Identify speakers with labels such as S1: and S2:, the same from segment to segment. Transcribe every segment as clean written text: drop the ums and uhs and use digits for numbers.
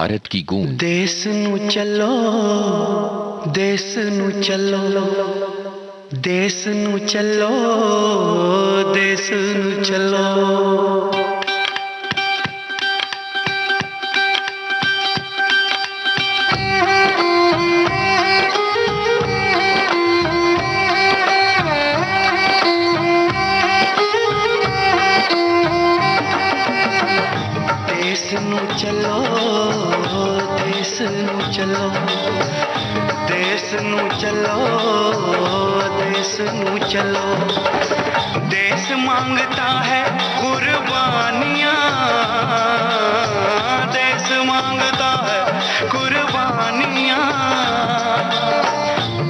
S1: भारत की गूंज।
S2: देश नू चलो, देश नू चलो, देश नू चलो, देश नू चलो। देश नू चलो, देश नू चलो, देश नू चलो, देश नू चलो। देश मांगता है कुर्बानियां, देश मांगता है कुर्बानियां।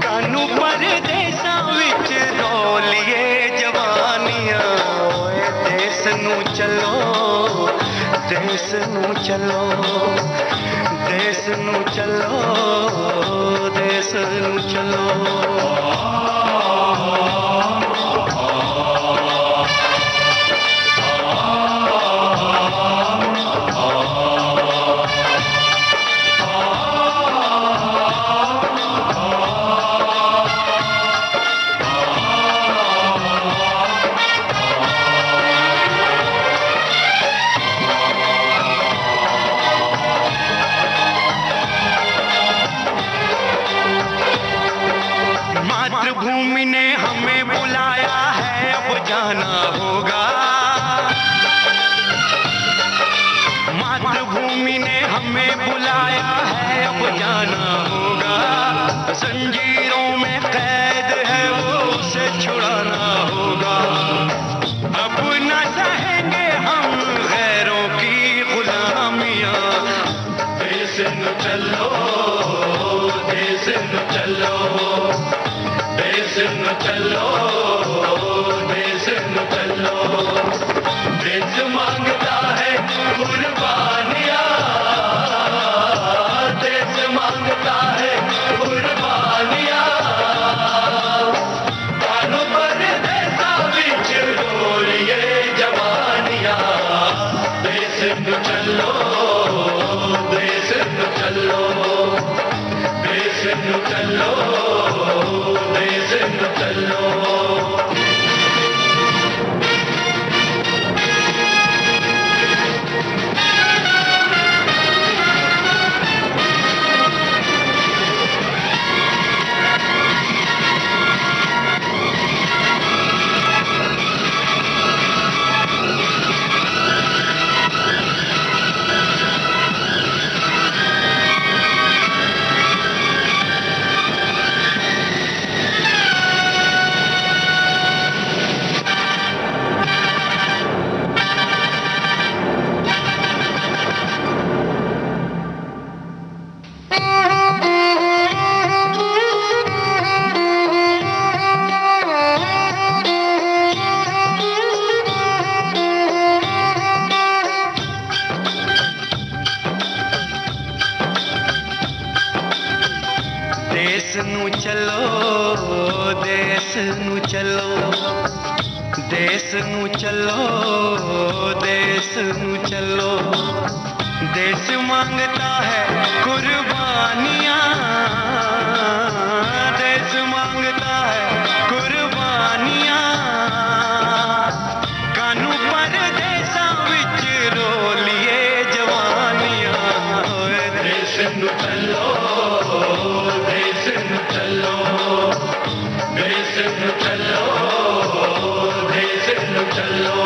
S2: कानू परदेसां विच रोलिए जवानियां। देश नू चलो, देश नू चलो, देश नू चलो, देश नू चलो। मातृभूमि ने हमें बुलाया है, अब जाना होगा। मातृभूमि ने हमें बुलाया है, अब जाना होगा। जंजीरों में कैद है वो, उसे छुड़ाना होगा। अब न सहेंगे हम गैरों की गुलामियां। देश न चलो, देश न चलो, देश न चलो, देश न चलो। देश मांगता है कुर्बानियां, देश मांगता है कुर्बानियां। कानू परदेसां विच रोलिए जवानियां। देश न चलो, देश न चलो, देश न चलो, देश न चलो। देश नू चलो, देश नू चलो, देश नू चलो, देश नू चलो। देश मांगता है कुर्बानियां, देश मांगता है कुर्बानियां। कानू परदेसां विच रोलिए जवानियां। देश नू चलो, देश नू चलो, देश नू चलो, देश नू चलो।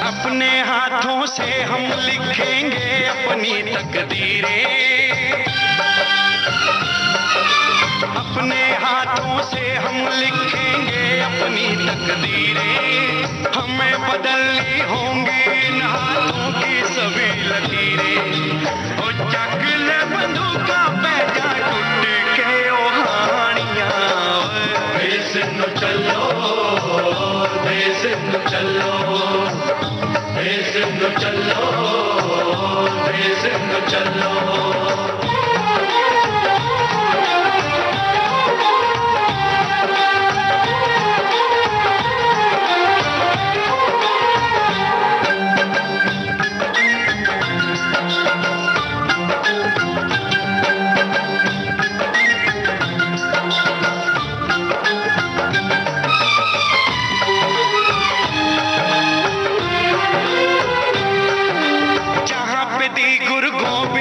S2: अपने हाथों से हम लिखेंगे अपनी तकदीरें, अपने हाथों से हम लिखेंगे अपनी तकदीरें। हमें बदलनी होंगी इन हाथों की सभी लकीरें। ओ चक ले बंदूका पैजा टूट के ओ हानियां। देश नू चलो, देश नू चलो, देश नू चलो, देश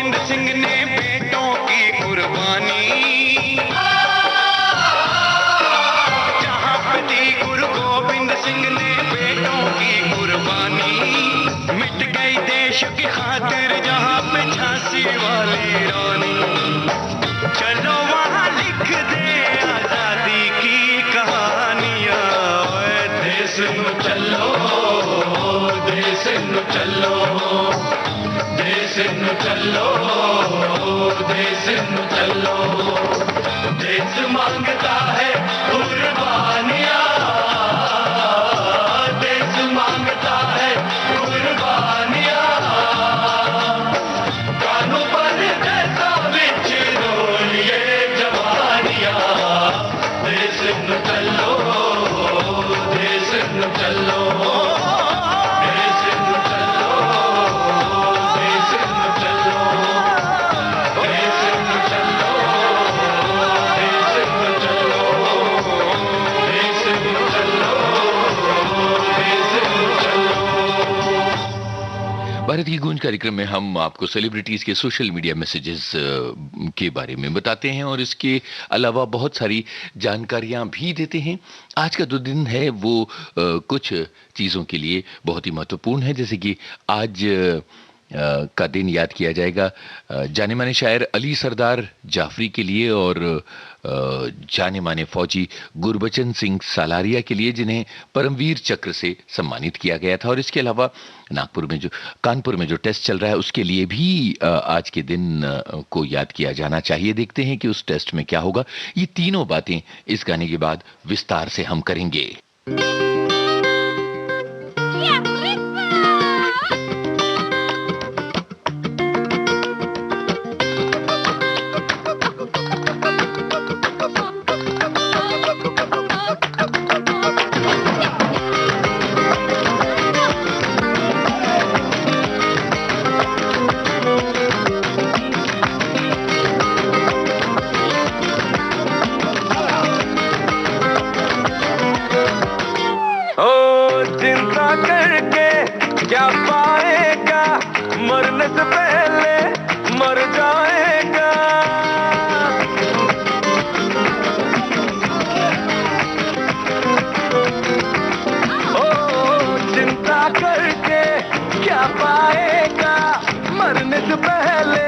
S2: गोविंद सिंह ने बेटों की कुर्बानी, जहां पे दी गुरु गोविंद सिंह ने बेटों की कुर्बानी, मिट गई देश की खातिर जहां पे झांसी वाली रानी। चलो वहां लिख दे आजादी की कहानियां, देश नु चलो, देश नु चलो, देश नु चलो, देश नु चलो। देश मांगता है कुर्बानियां, देश मांगता है कुर्बानियां, कानों पर जैसा बिच रोलिए जवानियां। देश नु चलो, देश नु चलो, देश नु चलो, देश नु चलो, देश नु चलो, देश नु चलो, देश नु चलो, देश नु चलो।
S1: भारत की गूंज कार्यक्रम में हम आपको सेलिब्रिटीज के सोशल मीडिया मैसेजेस के बारे में बताते हैं और इसके अलावा बहुत सारी जानकारियां भी देते हैं। आज का जो दिन है वो कुछ चीज़ों के लिए बहुत ही महत्वपूर्ण है, जैसे कि आज का दिन याद किया जाएगा जाने माने शायर अली सरदार जाफरी के लिए और जाने माने फौजी गुरबचन सिंह सालारिया के लिए, जिन्हें परमवीर चक्र से सम्मानित किया गया था। और इसके अलावा कानपुर में जो टेस्ट चल रहा है उसके लिए भी आज के दिन को याद किया जाना चाहिए। देखते हैं कि उस टेस्ट में क्या होगा। ये तीनों बातें इस गाने के बाद विस्तार से हम करेंगे।
S2: क्या पाएगा, मरने से पहले मर जाएगा। ओ चिंता करके क्या पाएगा, मरने से पहले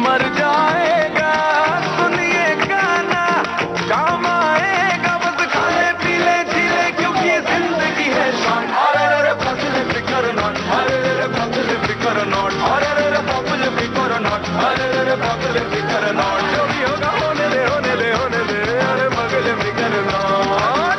S2: मर जाएगा। सुनिए गाना काम आएगा, बस खाने पीले जीले क्योंकि जिंदगी है शान। Fiकर not, अरे बाबुल फिकर not, अरे बाबुल फिकर not, अरे बाबुल फिकर not। जो भी होगा होने दे, होने दे, होने दे, अरे बाबुल फिकर not।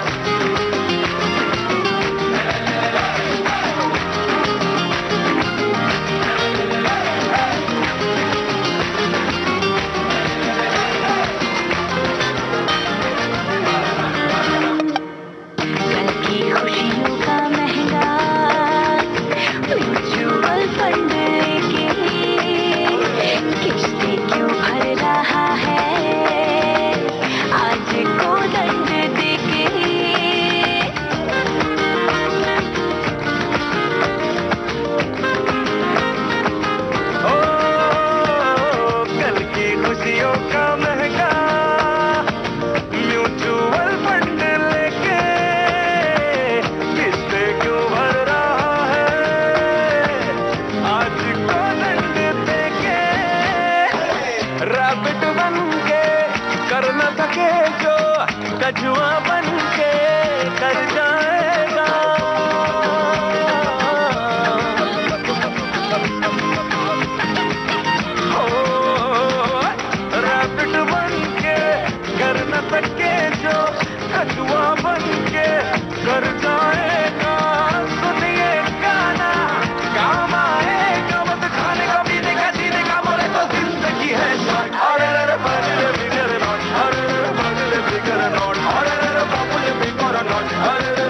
S3: कल की खुशियों का महंगा म्यूचुअल फंड की किस्तें क्यों भर रहा है आज को दंड देके।
S2: ओ कल की खुशियों का महंगा म्यूचुअल फंड लेके किस्तें क्यों भर रहा है आज को दंड देके। रैबिट बन के कर न सके जो कछुआ बन के कर जाएगा। रैबिट बन के कर न सके जो कछुआ बन के कर जाएगा। सुनिए गाना काम आएगा, बस खाने का पीने का जीने का बोले तो जिंदगी है शान। अरे बाबुल फिकर not, अरे बाबुल फिकर not, अरे बाबुल फिकर not, अरे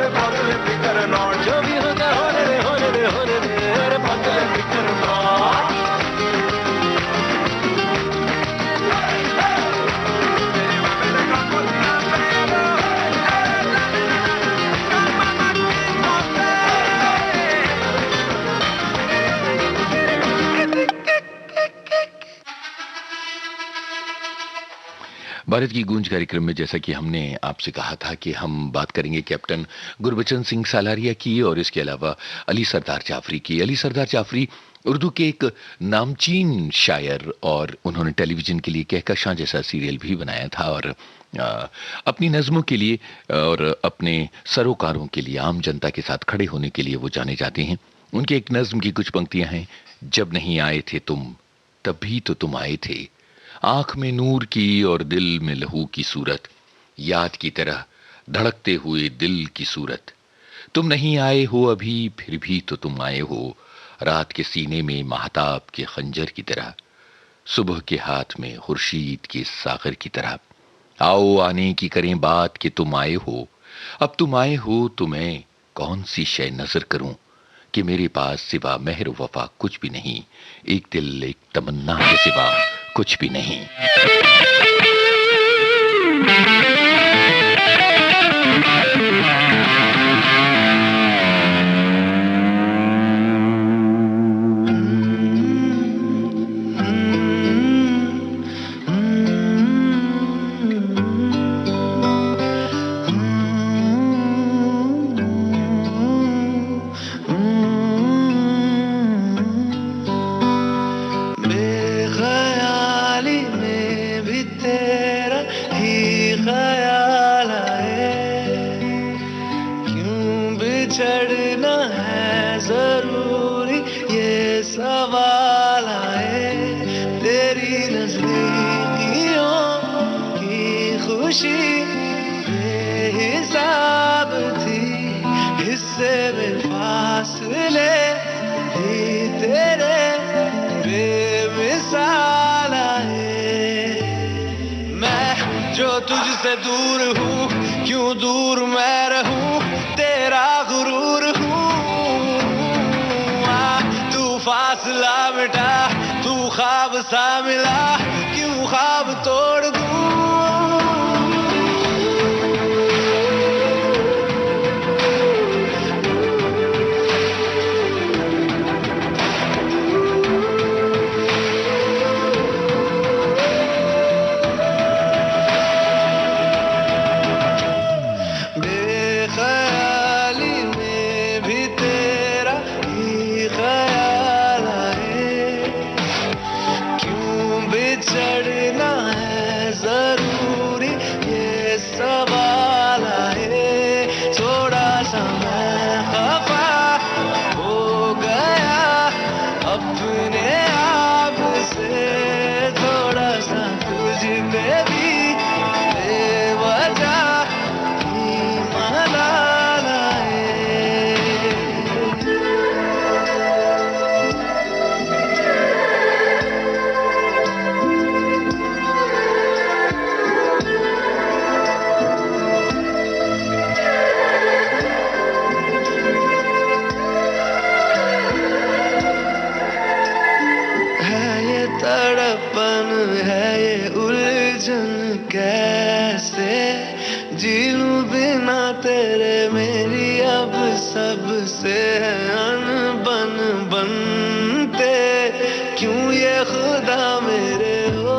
S1: भारत की गूंज कार्यक्रम में जैसा कि हमने आपसे कहा था कि हम बात करेंगे कैप्टन गुरबचन सिंह सालारिया की और इसके अलावा अली सरदार जाफरी की। अली सरदार जाफरी उर्दू के एक नामचीन शायर और उन्होंने टेलीविजन के लिए कहकशां जैसा सीरियल भी बनाया था और अपनी नज़मों के लिए और अपने सरोकारों के लिए आम जनता के साथ खड़े होने के लिए वो जाने जाते हैं। उनके एक नज़्म की कुछ पंक्तियां हैं। जब नहीं आए थे तुम तब भी तो तुम आए थे, आंख में नूर की और दिल में लहू की सूरत, याद की तरह धड़कते हुए दिल की सूरत। तुम नहीं आए हो अभी फिर भी तो तुम आए हो, रात के सीने में महताब के खंजर की तरह, सुबह के हाथ में खुर्शीद के सागर की तरह। आओ आने की करें बात कि तुम आए हो, अब तुम आए हो तो मैं कौन सी शय नजर करूं कि मेरे पास सिवा मेहर वफा कुछ भी नहीं, एक दिल एक तमन्ना के सिवा कुछ भी नहीं।
S2: बेख्याली में भी तेरा ही ख्याल आए, क्यों बिछड़ना है जरूरी ये सवाल आए। तेरी नजदीकियों की खुशी बेहिसाब थी, हिस्से में फासले ही तेरे बेमिसाल आए। मैं जो तुझसे दूर हूँ, क्यों दूर मैं रहूं, तेरा गुरूर हूँ। तू फासला मिटा, तू ख्वाब सा मिला, क्यों ख्वाब तोड़ दूं। बेख्याली में भी तेरा ही ख्याल आए, क्यों बिछड़ना है जरूरी ये सवाल आए। थोड़ा सा मैं खफा हो गया अपने आप से, थोड़ा सा तुझ पे भी बेवजह मलाल आए। है ये तड़पन, है ये उलझन, कैसे जी लूं बिना तेरे, मेरी अब सबसे है अनबन बनते, क्यों ये खुदा मेरे हो।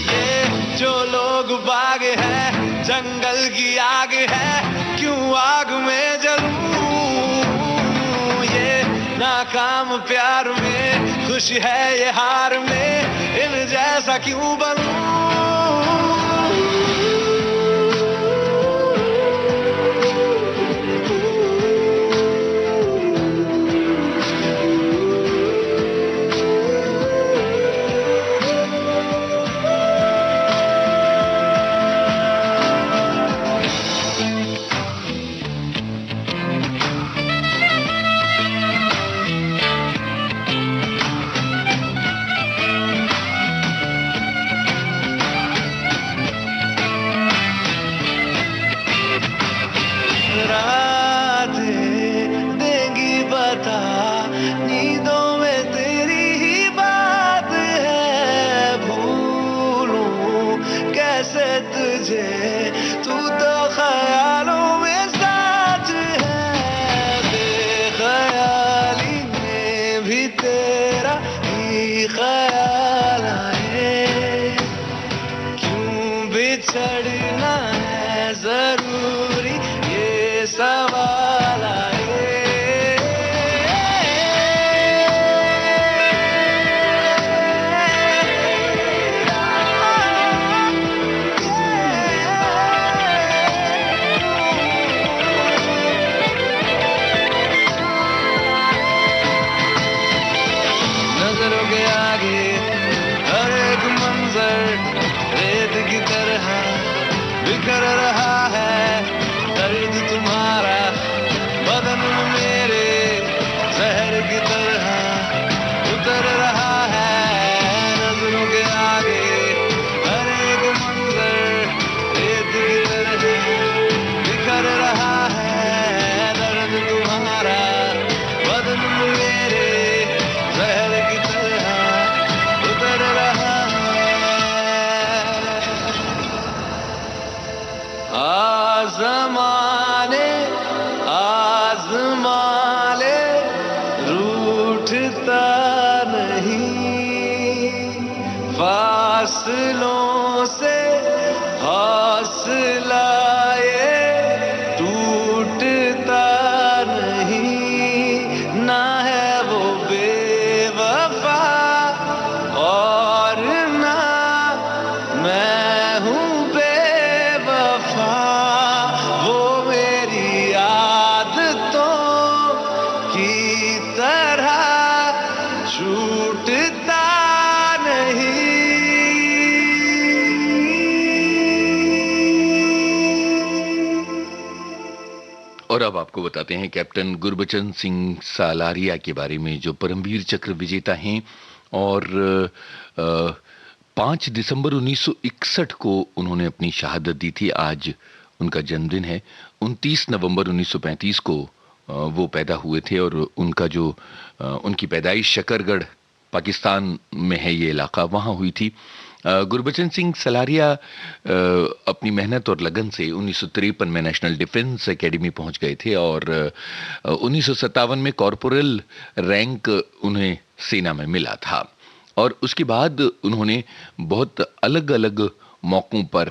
S2: ये जो लोग बाग है, जंगल की आग है, क्यों आग में जलूं। ये नाकाम प्यार में खुश है ये हार में, इन जैसा क्यों बनूं। ख्याल आए, क्यों बिछड़ना है जरूरी, ये सवाल आए। नजरों के आगे हर एक मंजर रेत की तरह बिखर रहा है, दर्द तुम्हारा बदन में मेरे जहर की तरह उतर रहा है। नजरों के आगे हर एक मंजर रेत की तरह बिखर रहा है, दर्द तुम्हारा बदन में मेरे जहर की तरह उतर रहा है। आज़माने आज़माले रूठता नहीं, फासलों से हौसला ये टूटता नहीं, ना है वो बेवफा और ना मैं हूँ बेवफा, वो मेरी आदतों की तरह छूटता नहीं।
S1: और अब आपको बताते हैं कैप्टन गुरबचन सिंह सालारिया के बारे में, जो परमवीर चक्र विजेता हैं और 5 दिसंबर 1961 को उन्होंने अपनी शहादत दी थी। आज उनका जन्मदिन है। 29 नवंबर 1935 को वो पैदा हुए थे और उनका जो उनकी पैदाइश शकरगढ़ पाकिस्तान में है, ये इलाका, वहाँ हुई थी। गुरबचन सिंह सलारिया अपनी मेहनत और लगन से 1953 में नेशनल डिफेंस एकेडमी पहुंच गए थे और 1957 में कॉर्पोरल रैंक उन्हें सेना में मिला था। और उसके बाद उन्होंने बहुत अलग अलग मौकों पर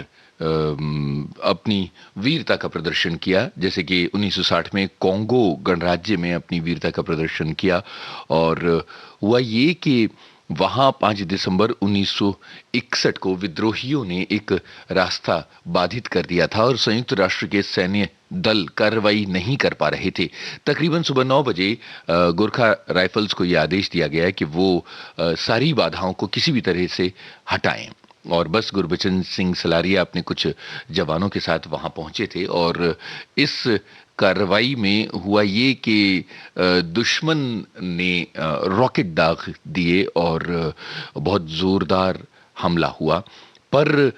S1: अपनी वीरता का प्रदर्शन किया, जैसे कि 1960 में कोंगो गणराज्य में अपनी वीरता का प्रदर्शन किया। और हुआ ये कि वहां 5 दिसंबर 1961 को विद्रोहियों ने एक रास्ता बाधित कर दिया था और संयुक्त राष्ट्र के सैन्य दल कार्रवाई नहीं कर पा रहे थे। तकरीबन सुबह 9 बजे गोरखा राइफल्स को यह आदेश दिया गया कि वो सारी बाधाओं को किसी भी तरह से हटाएं। और बस गुरबचन सिंह सलारिया अपने कुछ जवानों के साथ वहां पहुंचे थे और इस कार्रवाई में हुआ ये कि दुश्मन ने रॉकेट दाग दिए और बहुत जोरदार हमला हुआ। पर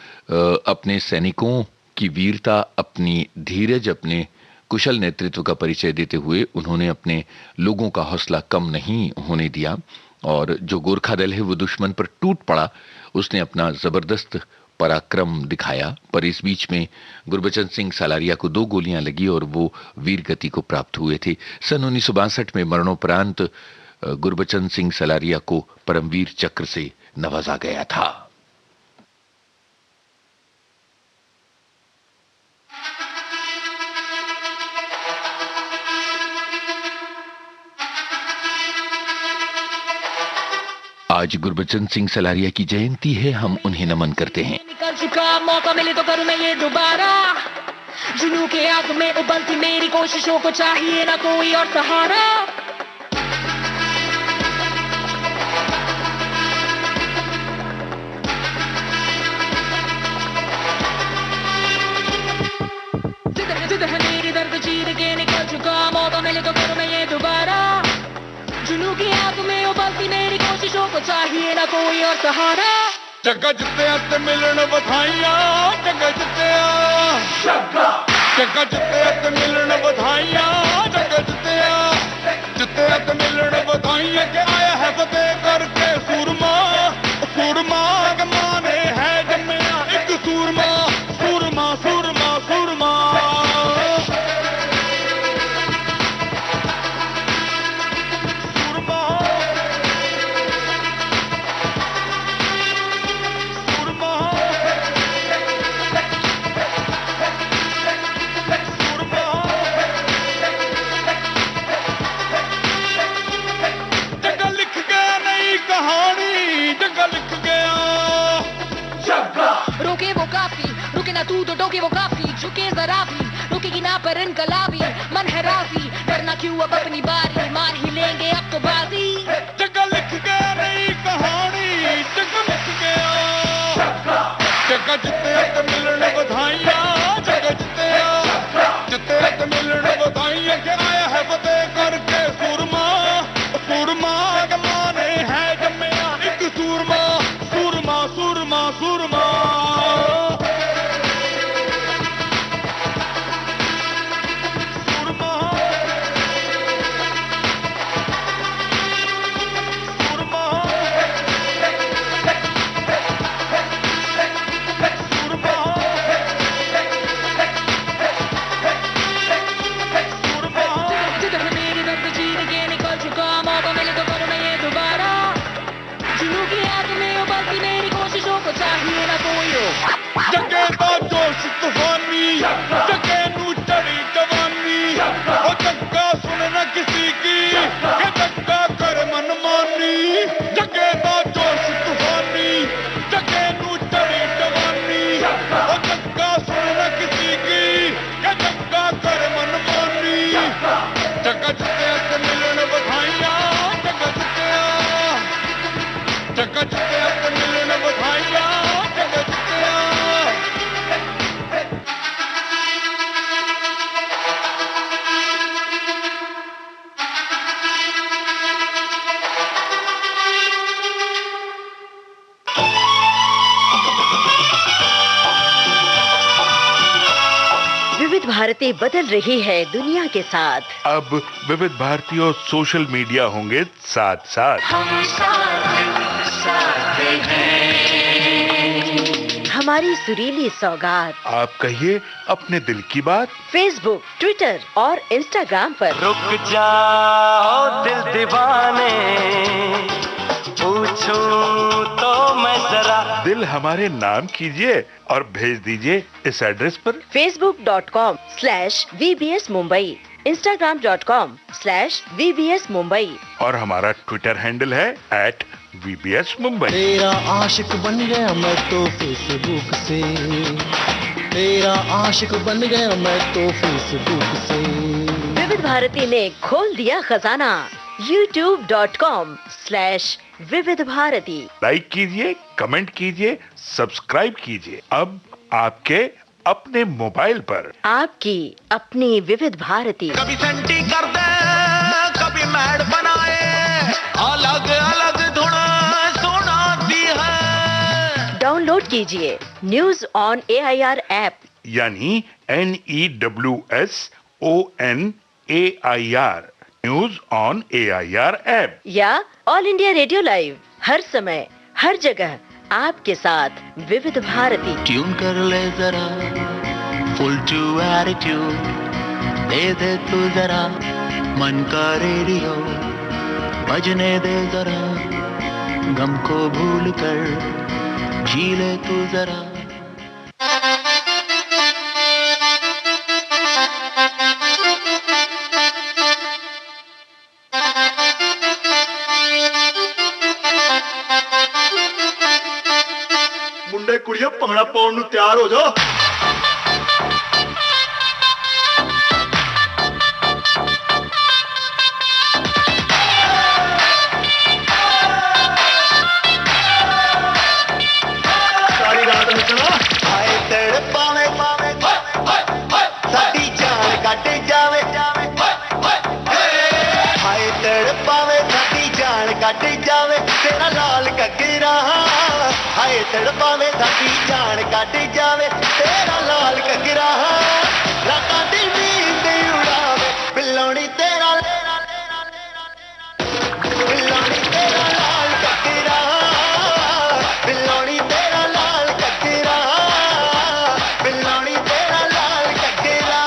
S1: अपने सैनिकों की वीरता, अपनी धीरज, अपने कुशल नेतृत्व का परिचय देते हुए उन्होंने अपने लोगों का हौसला कम नहीं होने दिया और जो गोरखा दल है वो दुश्मन पर टूट पड़ा। उसने अपना जबरदस्त पराक्रम दिखाया। पर इस बीच में गुरबचन सिंह सलारिया को 2 गोलियां लगी और वो वीर गति को प्राप्त हुए थे। सन 1962 में मरणोपरांत गुरबचन सिंह सलारिया को परमवीर चक्र से नवाजा गया था। आज गुरबचन सिंह सलारिया की जयंती है, हम उन्हें नमन करते हैं।
S3: निकल चुका, मौका मिले तो करूं मैं ये दोबारा। जुनून के आग में उबलती मेरी कोशिशों को चाहिए ना कोई और सहारा। जिद है मेरी दर्द चीर के निकल चुका, मौका मिले तो करूं मैं ये दोबारा। जुनून की आग में उबलती मेरी कोशिशों को चाहिए ना कोई और सहारा।
S2: जग्गा जित्तिया ते मिलन बधाइयां, जग्गा जित्तिया, जग्गा जित्तिया ते मिलन बधाइयां, जग्गा जित्तिया, जित्तिया ते मिलन बधाइयां के आया है फतेह करके सूरमा। सूरमा के माने है जम्मिया एक सूरमा, सूरमा सूरमा सूरमा।
S3: तू तो टोके वो काफी झुके जरा भी रुकेगी ना पर इनकलाबी मन है राजी डरना क्यों अब अपनी बारी मान ही लेंगे अब तो बाजी
S4: जगह लिख गया नई कहानी जगह लिख गया जगह जिते तो मिलने बधाइयाँ जगह जिते तो मिलने बधाइयाँ के आया है फतेह करके सूरमा सूरमा माने है जम्मिया एक सूरमा सूरमा सूरमा सूरमा जगे दा जोश तूफानी जगे नू चढ़ी जवानी ओ जग्गा सुन न किसी की ये जग्गा कर मनमानी जगे दा जोश तूफानी जगे नू चढ़ी जवानी ओ जग्गा सुन न किसी की ये जग्गा कर मनमानी जगह जिते ते मिलन बधाइयाँ जगह जिते ते मिलन बधाइयाँ जगह
S5: विविध भारती बदल रही है दुनिया के साथ।
S6: अब विविध भारती और सोशल मीडिया होंगे साथ साथ।
S5: हमारी सुरीली सौगात
S6: आप कहिए अपने दिल की बात।
S5: फेसबुक, ट्विटर और इंस्टाग्राम पर।
S2: रुक जाओ दिल दीवाने पूछूं तो मैं जरा।
S6: दिल हमारे नाम कीजिए और भेज दीजिए इस एड्रेस पर।
S5: facebook.com/VBS Mumbai, Instagram.com/VBS Mumbai
S6: और हमारा ट्विटर हैंडल है @VBS Mumbai।
S7: तेरा आशिक बन गया मैं तो फेसबुक से, तेरा आशिक बन गया मैं तो फेसबुक से।
S5: विविध भारती ने खोल दिया खजाना। youtube.com/विविध भारती।
S6: लाइक कीजिए, कमेंट कीजिए, सब्सक्राइब कीजिए। अब आपके अपने मोबाइल पर
S5: आपकी अपनी विविध भारती।
S2: कभी सेंटी कर दे कभी मैड बनाए अलग अलग धुन सुनाती है।
S5: डाउनलोड कीजिए न्यूज ऑन AIR ऐप,
S6: यानी NEWSONAIR news on AIR app,
S5: या ऑल इंडिया रेडियो लाइव, हर समय हर जगह आपके साथ विविध भारती।
S2: ट्यून कर ले जरा फुल टू एटीट्यूड दे दे तू जरा मन का रेडियो बजने दे जरा गम को भूल कर जी ले तू जरा।
S4: मुंडे कुड़िया भंगड़ा पाउन नूं तैयार हो जाओ। सारी रात नचना।
S2: हाय तेरे पावे पावे साडी जान कट जावे हाय तेरे पावे साडी जान कट जावे तेरा लाल कगरा। हाय तेरे पावे साडी जान कट जावे तेरा लाल कगरा। रातां दी नींद उड़ावे पिल्लोनी तेरा पिल्लोनी तेरा लाल कगरा। पिल्लोनी तेरा लाल कगरा। पिल्लोनी तेरा लाल कगरा।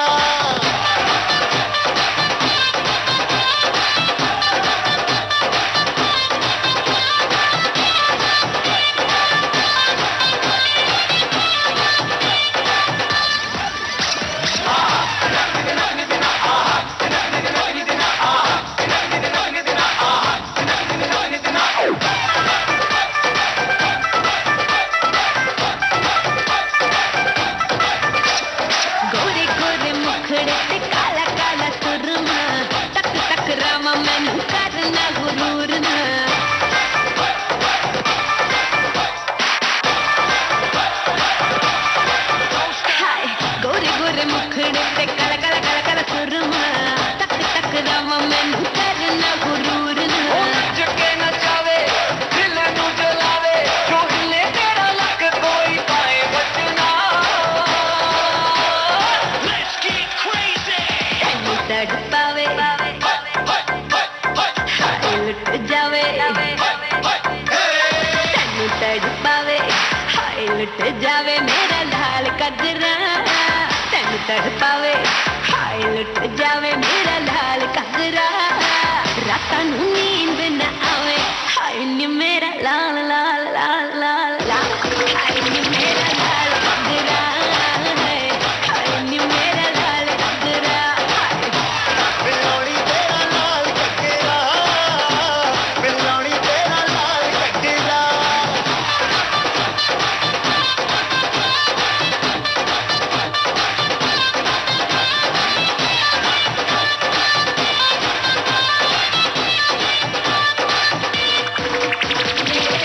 S3: तड़पावे हाय लुट जावे मेरा लाल कजरा तेन तड़पावे हाय लुट जावे मेरा लाल कजरा रातां नूं नींद न आवे हाय नी मेरा लाल लाल लाल लाल लाल हाय नी मेरा लाल कजरा हाय नी मेरा लाल कजरा
S7: बिल्लोड़ी तेरा लाल कजरा बिल्लोड़ी तेरा लाल कजरा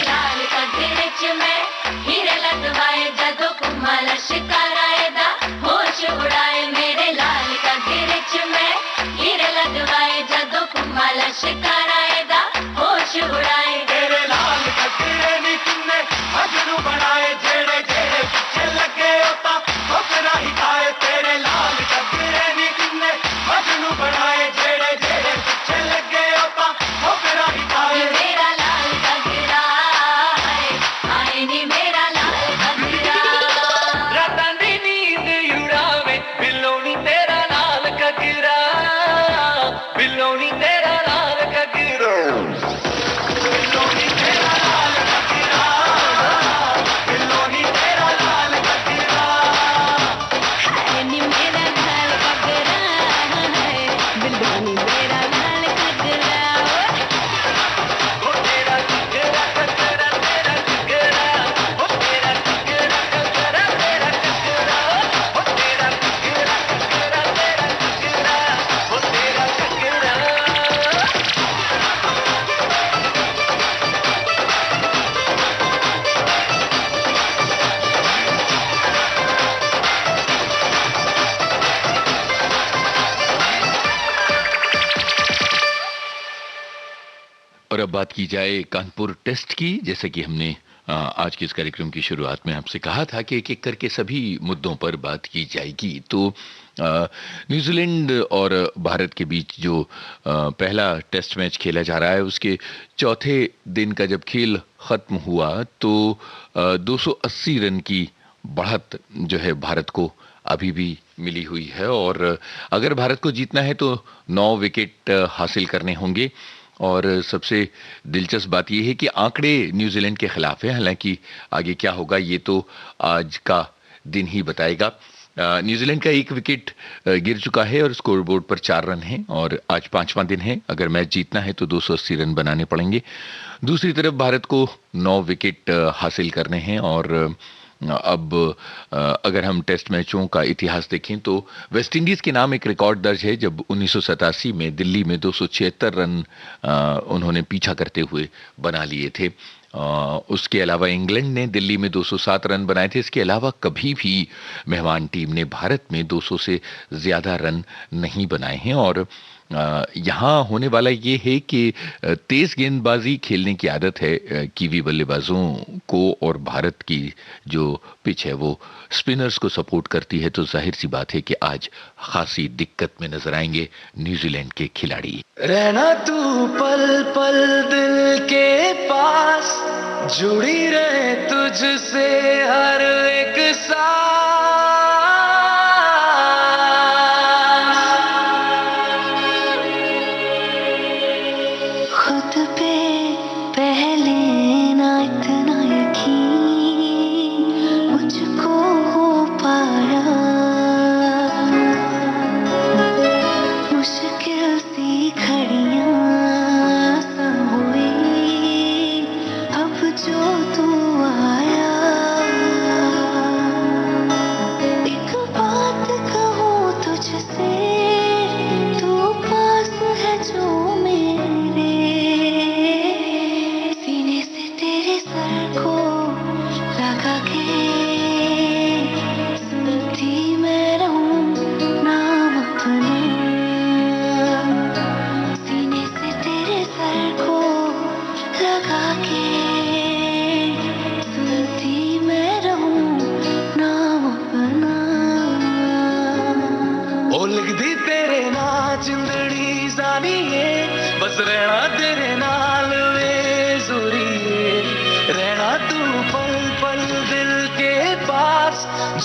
S3: लाल कजरे च मैं हीरे लगवाए जदों कुमाल शिकार आएदा होश उड़ाए मेरे लाल कजरे च मैं हीरे लगवाए जदों कुमाल शिकार आएदा होश उड़ाए
S2: तेरे लाल कजरे नी किन्ने मजनू बनाए जेड़े जेड़े पीछे लगे होता ठोकरा ही खाए तेरे लाल कजरे नी किन्ने मजनू बनाए जेड़े जेड़े पीछे लगे होता ठोकरा ही खाए
S3: मेरा लाल कजरा आए नी मेरा लाल कजरा
S2: रातां दी नींद उड़ावे बिल्लोनी तेरा लाल कजरा बिल्लोनी तेरा लाल कजरा बिल्लोनी तेरा लाल कजरा बिल्लोनी तेरा लाल कजरा
S3: हाय नी मेरा लाल कजरा बिल्लोनी मेरा लाल कजरा
S2: ओ तेरा कजरा कजरा तेरा कजरा ओ तेरा कजरा कजरा तेरा कजरा ओ तेरा कजरा कजरा तेरा कजरा ओ तेरा कजरा
S1: और अब बात की जाए कानपुर टेस्ट की। जैसे कि हमने आज के इस कार्यक्रम की शुरुआत में आपसे कहा था कि एक एक करके सभी मुद्दों पर बात की जाएगी। तो न्यूजीलैंड और भारत के बीच जो पहला टेस्ट मैच खेला जा रहा है उसके चौथे दिन का जब खेल खत्म हुआ तो 280 रन की बढ़त जो है भारत को अभी भी मिली हुई है और अगर भारत को जीतना है तो 9 विकेट हासिल करने होंगे। और सबसे दिलचस्प बात यह है कि आंकड़े न्यूजीलैंड के खिलाफ है, हालांकि आगे क्या होगा ये तो आज का दिन ही बताएगा। न्यूजीलैंड का 1 विकेट गिर चुका है और स्कोरबोर्ड पर 4 रन हैं और आज 5वां दिन है। अगर मैच जीतना है तो 280 रन बनाने पड़ेंगे। दूसरी तरफ भारत को 9 विकेट हासिल करने हैं और अब अगर हम टेस्ट मैचों का इतिहास देखें तो वेस्ट इंडीज के नाम एक रिकॉर्ड दर्ज है जब 1987 में दिल्ली में 276 रन उन्होंने पीछा करते हुए बना लिए थे। उसके अलावा इंग्लैंड ने दिल्ली में 207 रन बनाए थे। इसके अलावा कभी भी मेहमान टीम ने भारत में 200 से ज्यादा रन नहीं बनाए हैं। और यहाँ होने वाला ये है कि तेज गेंदबाजी खेलने की आदत है कीवी बल्लेबाजों को और भारत की जो पिच है वो स्पिनर्स को सपोर्ट करती है। तो जाहिर सी बात है कि आज खासी दिक्कत में नजर आएंगे न्यूजीलैंड के खिलाड़ी।
S2: रहना तू पल पल दिल के पास जुड़ी रहे तुझसे हर एक सांस
S3: खुद पे पहले ना इतना यकीन मुझको हो पाया मुश्किल सी घड़ियां सब हुई अब जो तू आया एक बात कहूँ तुझसे तू पास है जो मेरे सीने से तेरे सर को लगा के सुनती मैं रहूं नाम अपना सीने से तेरे सर को लगा के सुनती मैं रहूं नाम अपना
S2: ओ लिखदी तेरे नाल जिंदड़ी जानिए बस रहना तेरे नाल वे जुरिए रहना तू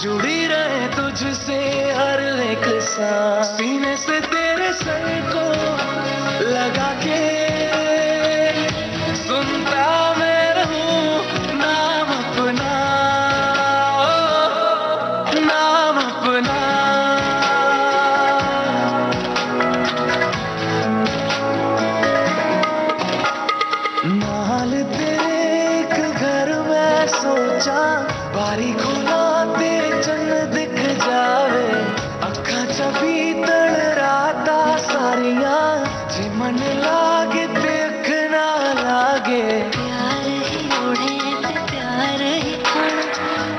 S2: जुड़ी रहे तुझसे हर एक सांस, सीने से तेरे सर को लगा के सुनता मैं रहूं नाम अपना, नाम अपना। नाल तेरे एक घर में सोचा, बारी खोला तेरे चन्न दिख जावे, अखा चबी तड़ राता सारिया, जे मन लागे देख ना लागे।
S3: प्यार ही ओढ़े ते प्यार ही खाना,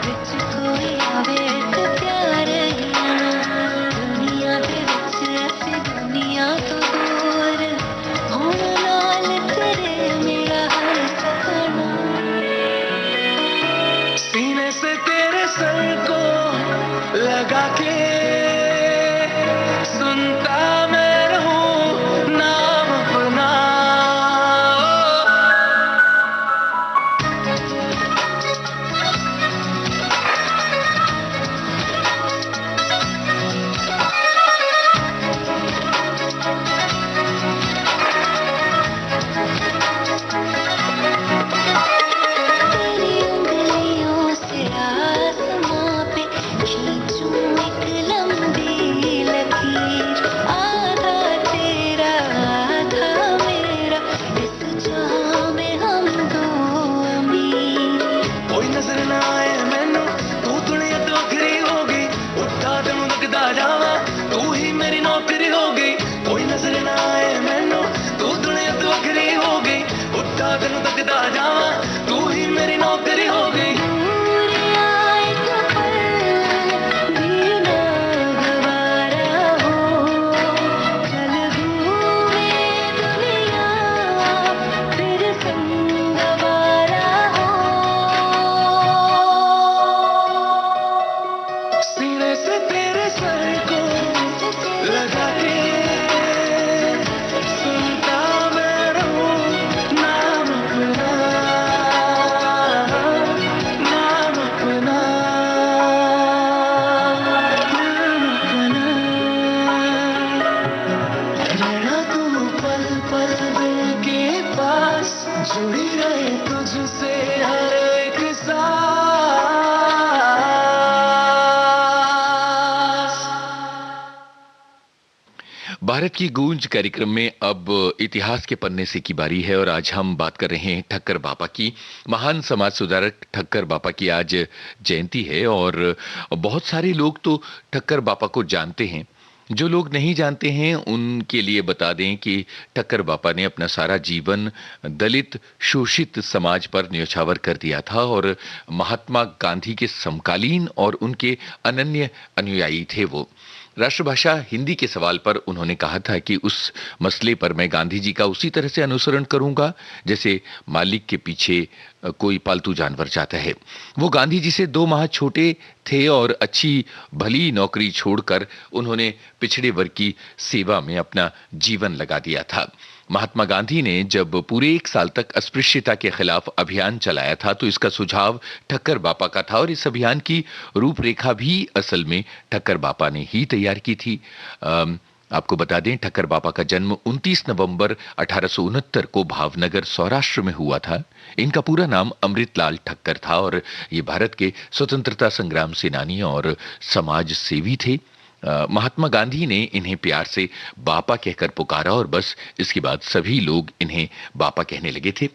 S3: विच कोई आवे ते प्यार ही आना। दुनिया दे विच ऐसी दुनिया तो दूर, होण नाल तेरे मेरा हर सपना।
S2: सीने से तेरे सर को लगा के सुनता मैं रहूं नाम अपना।
S3: तेरी उंगलियों से आसमां पे खींचूं एक लंबी लकीर, आधा तेरा आधा मेरा, इस जहां में हम दो अमीर।
S2: कोई नजर ना आए मैनू, तू दुनिया तो वखरी हो गई, उठा तेनू लगदा जावा, तू ही मेरी नौकरी हो गई। कोई नजर ना आए मैनू, तू दुनिया तो वखरी हो गई, उठा तेनू लगदा जावा, तू ही मेरी नौकरी हो गई।
S3: दूर आए तो पल भी ना गवारा हो, चल घूमे दुनिया फिर संग वारा हो।
S2: सीने से तेरे सर को लगा के सुनता मैं रहूं नाम अपना, नाम अपना, नाम अपना। रहना तू पल पल दिल के पास, जुड़ी रहे तुझसे हर एक सांस।
S1: भारत की गूंज कार्यक्रम में अब इतिहास के पन्ने से की बारी है और आज हम बात कर रहे हैं ठक्कर बापा की। महान समाज सुधारक ठक्कर बापा की आज जयंती है और बहुत सारे लोग तो ठक्कर बापा को जानते हैं। जो लोग नहीं जानते हैं उनके लिए बता दें कि ठक्कर बापा ने अपना सारा जीवन दलित शोषित समाज पर न्यौछावर कर दिया था और महात्मा गांधी के समकालीन और उनके अनन्य अनुयायी थे वो। राष्ट्रभाषा हिंदी के सवाल पर उन्होंने कहा था कि उस मसले पर मैं गांधी जी का उसी तरह से अनुसरण करूंगा जैसे मालिक के पीछे कोई पालतू जानवर जाता है। वो गांधी जी से 2 माह छोटे थे और अच्छी भली नौकरी छोड़कर उन्होंने पिछड़े वर्ग की सेवा में अपना जीवन लगा दिया था। महात्मा गांधी ने जब पूरे 1 साल तक अस्पृश्यता के खिलाफ अभियान चलाया था तो इसका सुझाव ठक्कर बापा का था और इस अभियान की रूपरेखा भी असल में ठक्कर बापा ने ही तैयार की थी। आपको बता दें ठक्कर बापा का जन्म 29 नवंबर 1869 को भावनगर सौराष्ट्र में हुआ था। इनका पूरा नाम अमृतलाल ठक्कर था और ये भारत के स्वतंत्रता संग्राम सेनानी और समाज सेवी थे। महात्मा गांधी ने इन्हें प्यार से बापा कहकर पुकारा और बस इसके बाद सभी लोग इन्हें बापा कहने लगे थे।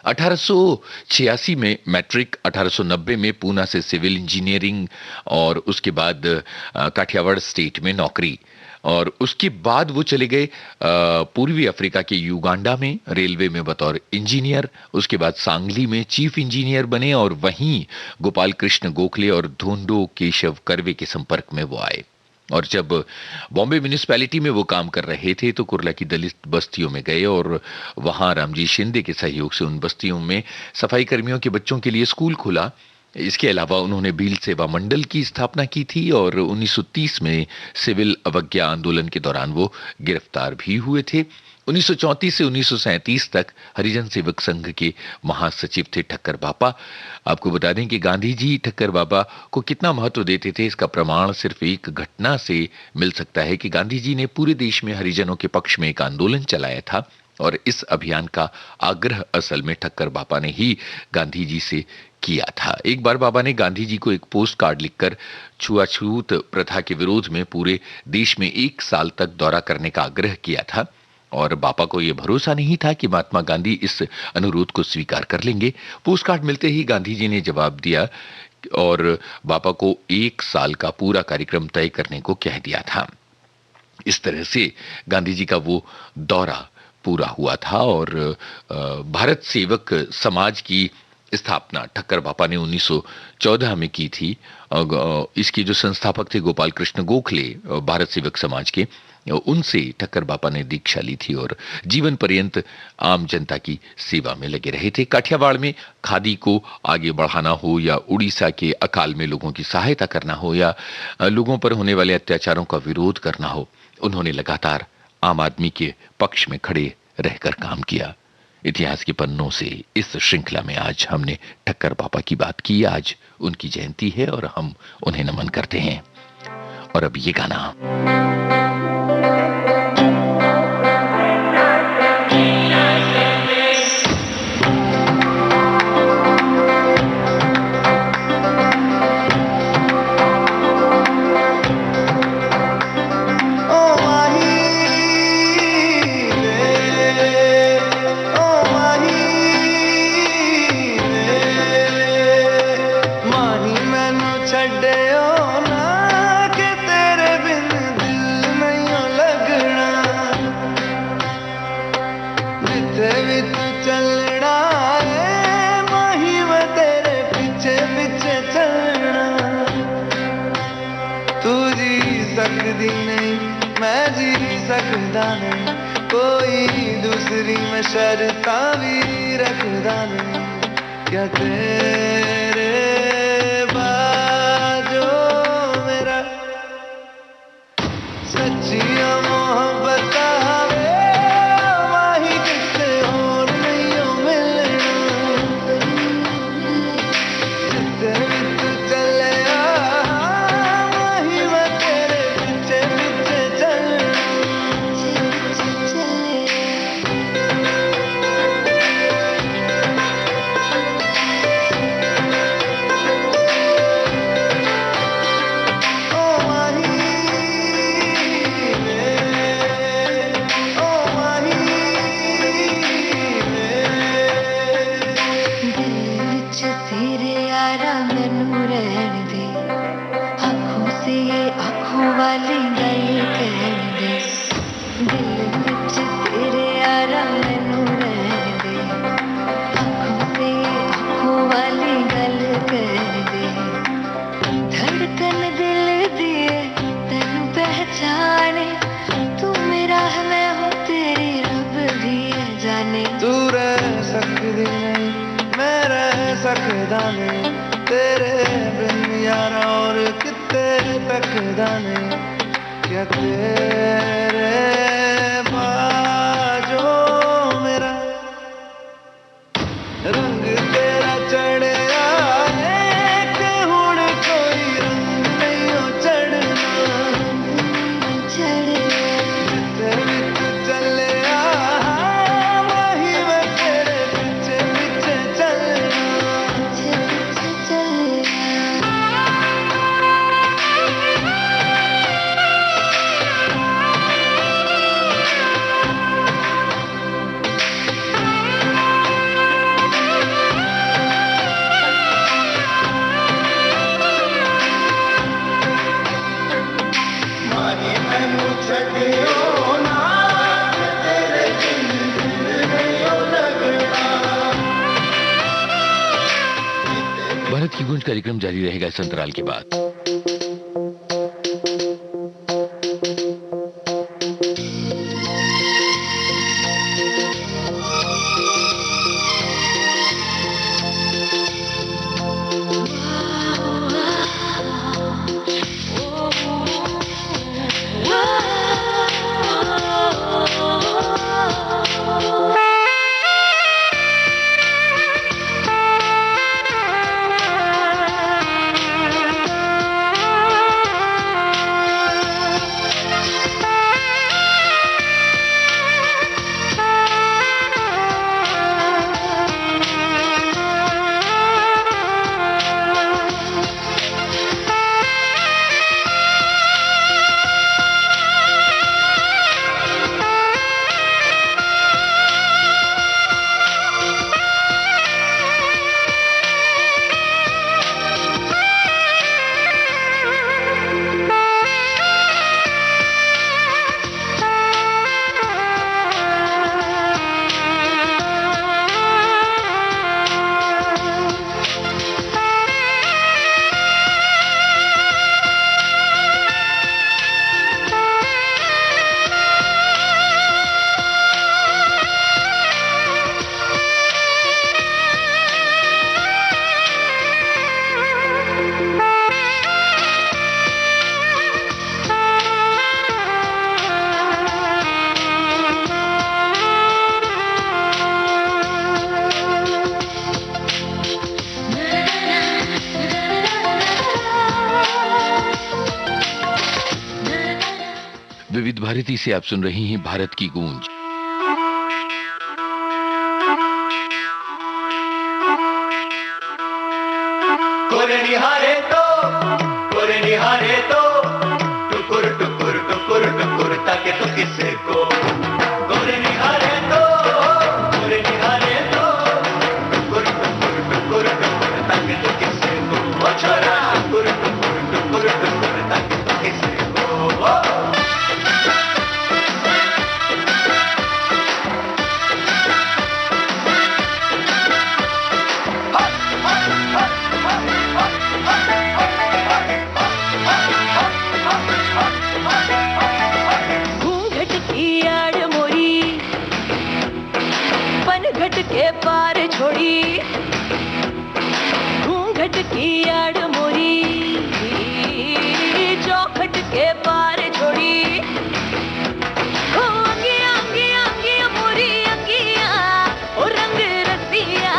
S1: 1886 में मैट्रिक, 1890 में पूना से सिविल इंजीनियरिंग और उसके बाद काठियावाड़ स्टेट में नौकरी और उसके बाद वो चले गए पूर्वी अफ्रीका के युगांडा में रेलवे में बतौर इंजीनियर। उसके बाद सांगली में चीफ इंजीनियर बने और वहीं गोपाल कृष्ण गोखले और धोंडो केशव कर्वे के संपर्क में वो आए। और जब बॉम्बे म्यूनिसिपैलिटी में वो काम कर रहे थे तो कुर्ला की दलित बस्तियों में गए और वहां रामजी शिंदे के सहयोग से उन बस्तियों में सफाई कर्मियों के बच्चों के लिए स्कूल खुला इसके अलावा उन्होंने भील सेवा मंडल की स्थापना की थी और 1930 में सिविल अवज्ञा आंदोलन के दौरान वो गिरफ्तार भी हुए थे। 1934 से 1937 तक हरिजन सेवक संघ के महासचिव थे ठक्कर बापा। आपको बता दें कि गांधी जी ठक्कर बापा को कितना महत्व देते थे, इसका प्रमाण सिर्फ एक घटना से मिल सकता है कि गांधी जी ने पूरे देश में हरिजनों के पक्ष में एक आंदोलन चलाया था और इस अभियान का आग्रह असल में ठक्कर बापा ने ही गांधी जी से किया था। एक बार बाबा ने गांधी जी को एक पोस्ट कार्ड लिखकर छुआछूत प्रथा के विरोध में पूरे देश में 1 साल तक दौरा करने का आग्रह किया था और बापा को यह भरोसा नहीं था कि महात्मा गांधी इस अनुरोध को स्वीकार कर लेंगे। पोस्ट कार्ड मिलते ही गांधी जी ने जवाब दिया और बापा को 1 साल का पूरा कार्यक्रम तय करने को कह दिया था। इस तरह से गांधी जी का वो दौरा पूरा हुआ था और भारत सेवक समाज की स्थापना ठक्कर बापा ने 1914 में की थी। इसके जो संस्थापक थे गोपाल कृष्ण गोखले भारत सेवक समाज के, उनसे ठक्कर बापा ने दीक्षा ली थी और जीवन पर्यंत आम जनता की सेवा में लगे रहे थे। काठियावाड़ में खादी को आगे बढ़ाना हो या उड़ीसा के अकाल में लोगों की सहायता करना हो या लोगों पर होने वाले अत्याचारों का विरोध करना हो, उन्होंने लगातार आम आदमी के पक्ष में खड़े रहकर काम किया। इतिहास के पन्नों से इस श्रृंखला में आज हमने ठक्कर बापा की बात की। आज उनकी जयंती है और हम उन्हें नमन करते हैं। और अब ये गाना
S2: कोई दूसरी में शर्ता भी रखदा नहीं, क्या तेरे बाजो मेरा सच्चिया मोहब्बत हवे माही किससे और नहीं हो मिलना, जिससे भी तू चले माही मैं तेरे पीछे पीछे चलना। तेरे बिन यारा और कितने तकदा नहीं, क्या तेरे बाजो मेरा रंग तेरा चढ़े आए कि हुण कोई रंग नहीं हो चढ़ना, जिथे भी तू चले वही मैं तेरे पीछे पीछे चलना।
S1: भारत की गूंज कार्यक्रम जारी रहेगा इस अंतराल के बाद। विविध भारती से आप सुन रही हैं भारत की गूंज।
S2: कोरे निहारे तो टुकुर टुकुर टुकुर टुकुर ताके तो किसे को कोरे निहारे तो टुकुर टुकुर टुकुर टुकुर ताके तो किसे को ओ छोरा टुकुर टुकुर टुकुर टुकुर ताके तो किसे को
S3: घूंघट की आड़ मोरी पनघट के पार छोड़ी, घूंघट की आड़ मोरी चौखट के पार छोड़ी। ओ अंगिया अंगिया अंगिया मोरी अंगिया ओ रंग रसिया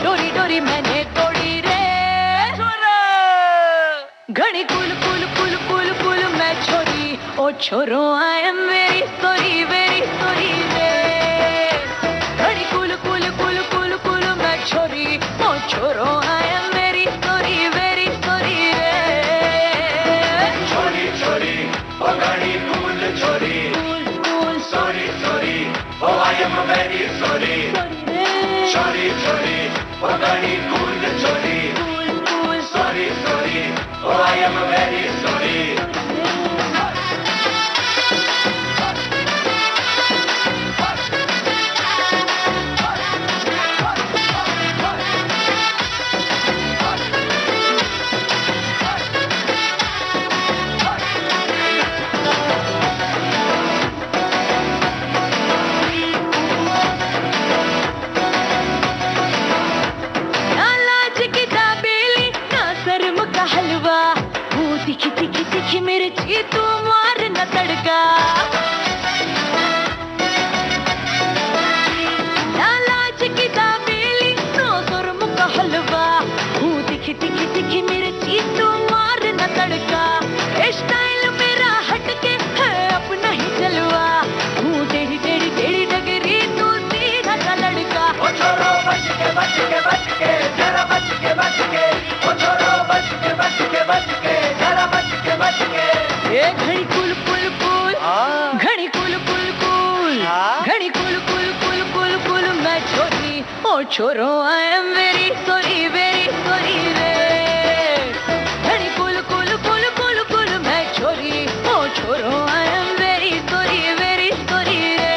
S3: डोरी डोरी मैंने तोड़ी रे छोरा। घड़ी कुल कुल कुल कुल कुल मैं छोरी ओ छोरो आई एम वेरी सॉरी रे। घड़ी कुल कुल कुल कुल कुल मैं छोरी ओ छोरो आई एम वेरी सॉरी रे।
S2: छोरी छोरी ओ घड़ी कुल छोरी
S3: कुल कुल
S2: सॉरी सॉरी ओ आई एम वेरी सॉरी छोरी छोरी ओ घड़ी कुल छोरी
S3: कुल कुल
S2: सॉरी सॉरी ओ आई एम वेरी सॉरी
S3: ना लाज की दाबेली ना शर्म का हलवा, वो तिखी तिखी तिखी मिर्ची तू मार न तड़का। ना लाज की दाबेली ना शर्म का हलवा, वो तिखी तिखी तिखी मिर्ची तू मार न तड़का। स्टाइल मेरा हटके है अपना ही जलवा, वो टेढ़ी टेढ़ी टेढ़ी डगरी तू सीधा सा लड़का।
S2: ओ छोरो बच के जरा बच के ओ छोरो बच के जरा बच के
S3: ए घड़ी कुल कुल कुल घड़ी कुल कुल कुल घड़ी कुल कुल कुल कुल कुल मैं छोरी ओ छोरो आई एम वेरी सॉरी रे। घड़ी कुल कुल कुल कुल कुल मैं छोरी ओ छोरो आई एम वेरी सॉरी रे।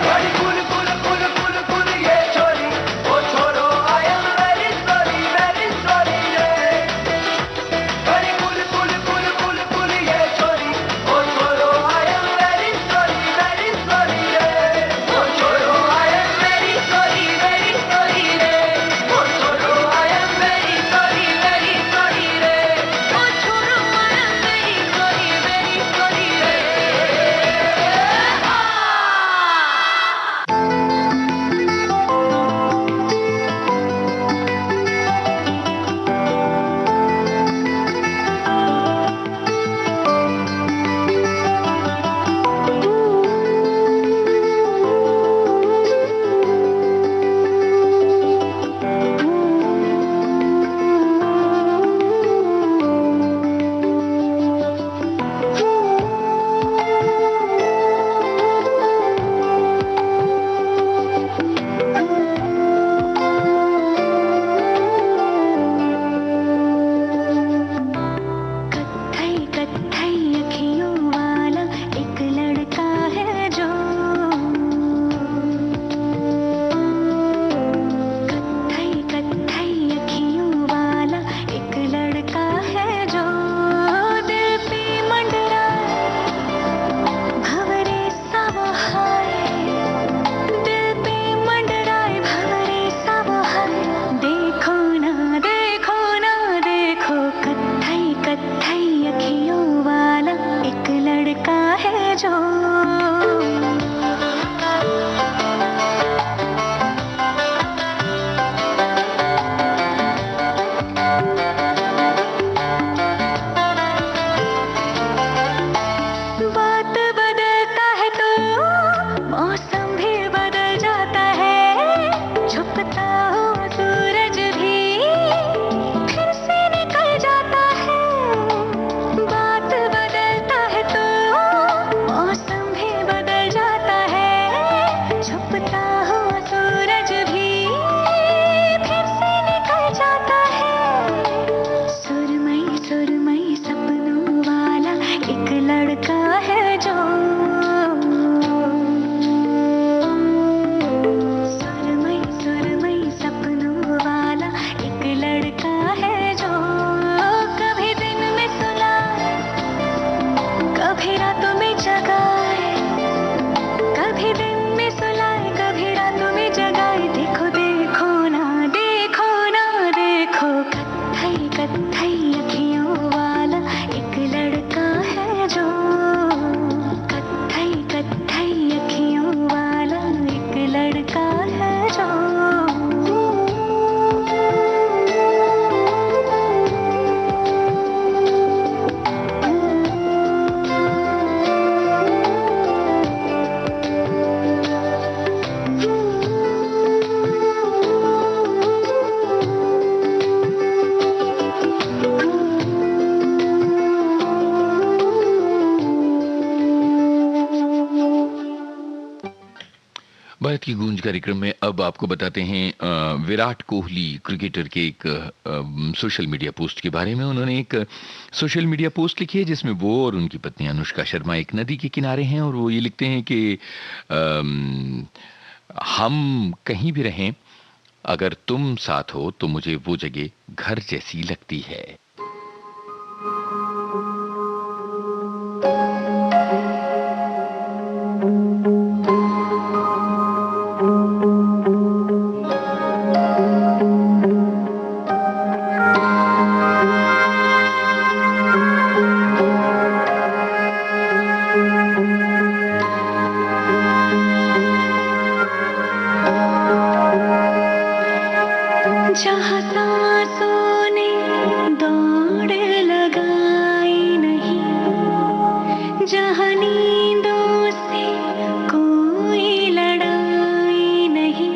S2: घड़ी कुल कुल कुल कुल कुल ये छोरी ओ छोरो आई एम वेरी सॉरी रे। घड़ी कुल कुल कुल कुल कुल ये छोरी ओ छोरो आई एम वेरी सॉरी रे। ओ छोरो आई एम वेरी सॉरी रे। ओ
S1: की गूंज कार्यक्रम में अब आपको बताते हैं विराट कोहली क्रिकेटर के एक सोशल मीडिया पोस्ट के बारे में। उन्होंने एक सोशल मीडिया पोस्ट लिखी है जिसमें वो और उनकी पत्नी अनुष्का शर्मा एक नदी के किनारे हैं और वो ये लिखते हैं कि हम कहीं भी रहें, अगर तुम साथ हो तो मुझे वो जगह घर जैसी लगती है।
S3: जहाँ सांसों ने दौड़ लगाई नहीं, जहाँ नींदों से कोई लड़ाई नहीं,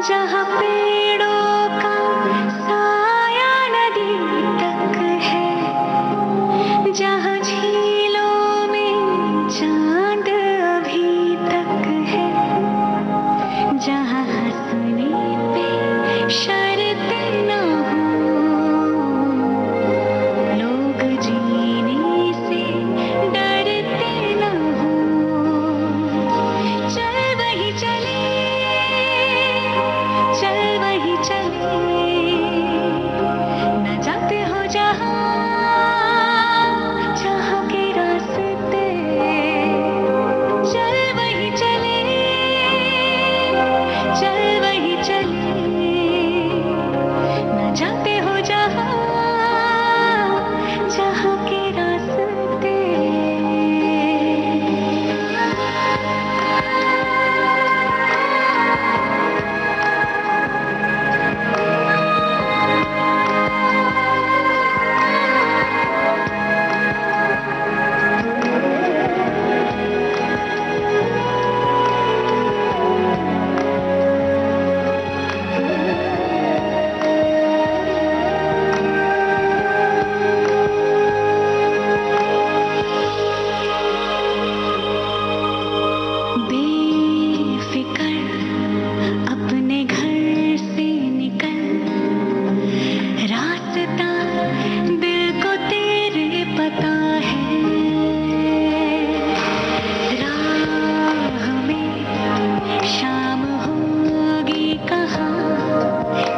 S3: जहाँ पेड़ों का साया नदी तक है, जहाँ झीलों में चांद अभी तक है, जहाँ हंसने पे शर्त न हो, लोग जीने से डरते न हो, चल वही चले, चल वही चले, न जाते हो जहाँ जहाँ के रास्ते, चल वही चले, चल वही चले, न जाते हो जहाँ जहाँ के रास्ते। बेफिकर अपने घर से निकल, रास्ता दिल को तेरे पता है, राह में शाम होगी कहाँ,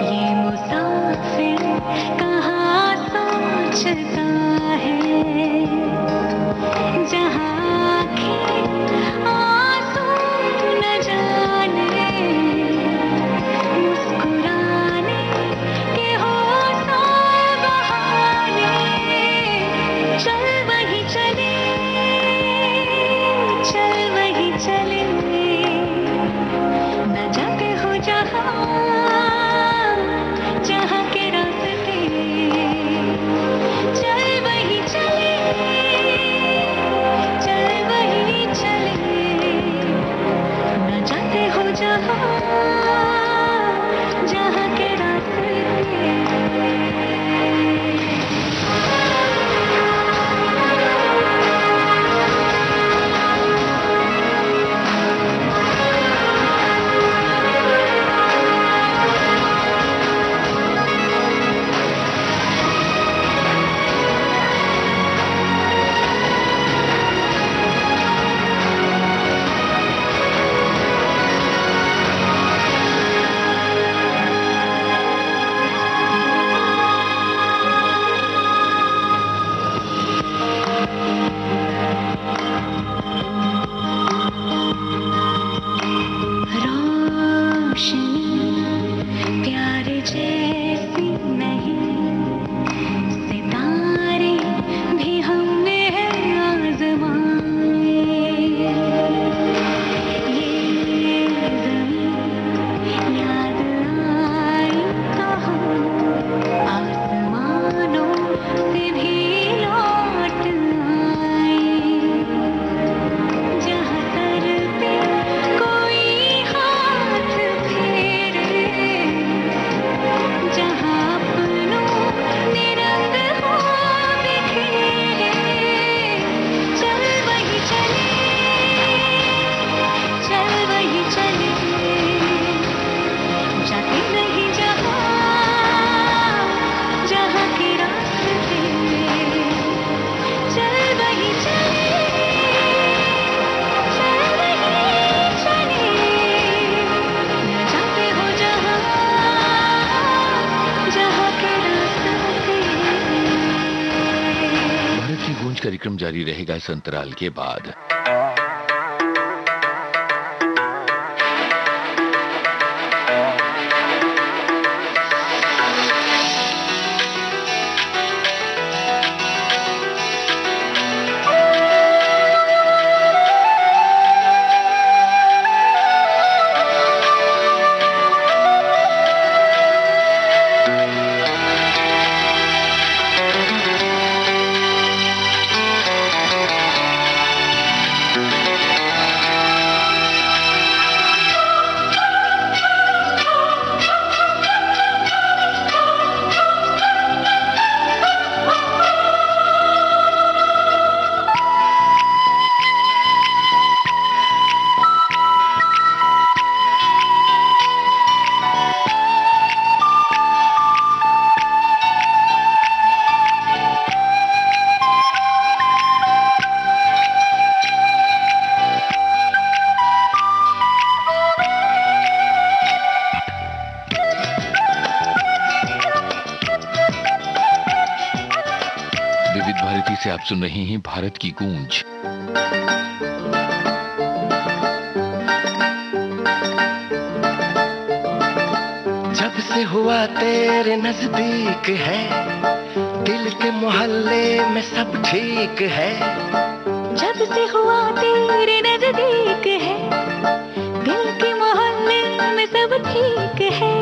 S3: ये मुसाफिर कहाँ सोचता है, जहाँ आंसू न जाने, मुस्कुराने के हो सौ बहाने, चल वही चले, चल वही चले, न जाते हो जहाँ जहाँ के रास्ते, चल वही चले, चल वही चले, न जाते हो जहाँ जहाँ के रास्ते। रोशनी प्यार जैसी नहीं, सितारे भी हमने आजमाए, ये ज़मीं याद आई कहाँ, आसमानों से भी लौट आई, जहाँ सर पे कोई हाथ फेरे, जहाँ अपनों
S1: कार्यक्रम जारी रहेगा इस अंतराल के बाद। विविध भारती से आप सुन रहे हैं भारत की गूंज।
S2: जब से हुआ तेरे नजदीक है, दिल के मोहल्ले में सब ठीक है।
S3: जब से हुआ तेरे नजदीक है, दिल के मोहल्ले में सब ठीक है।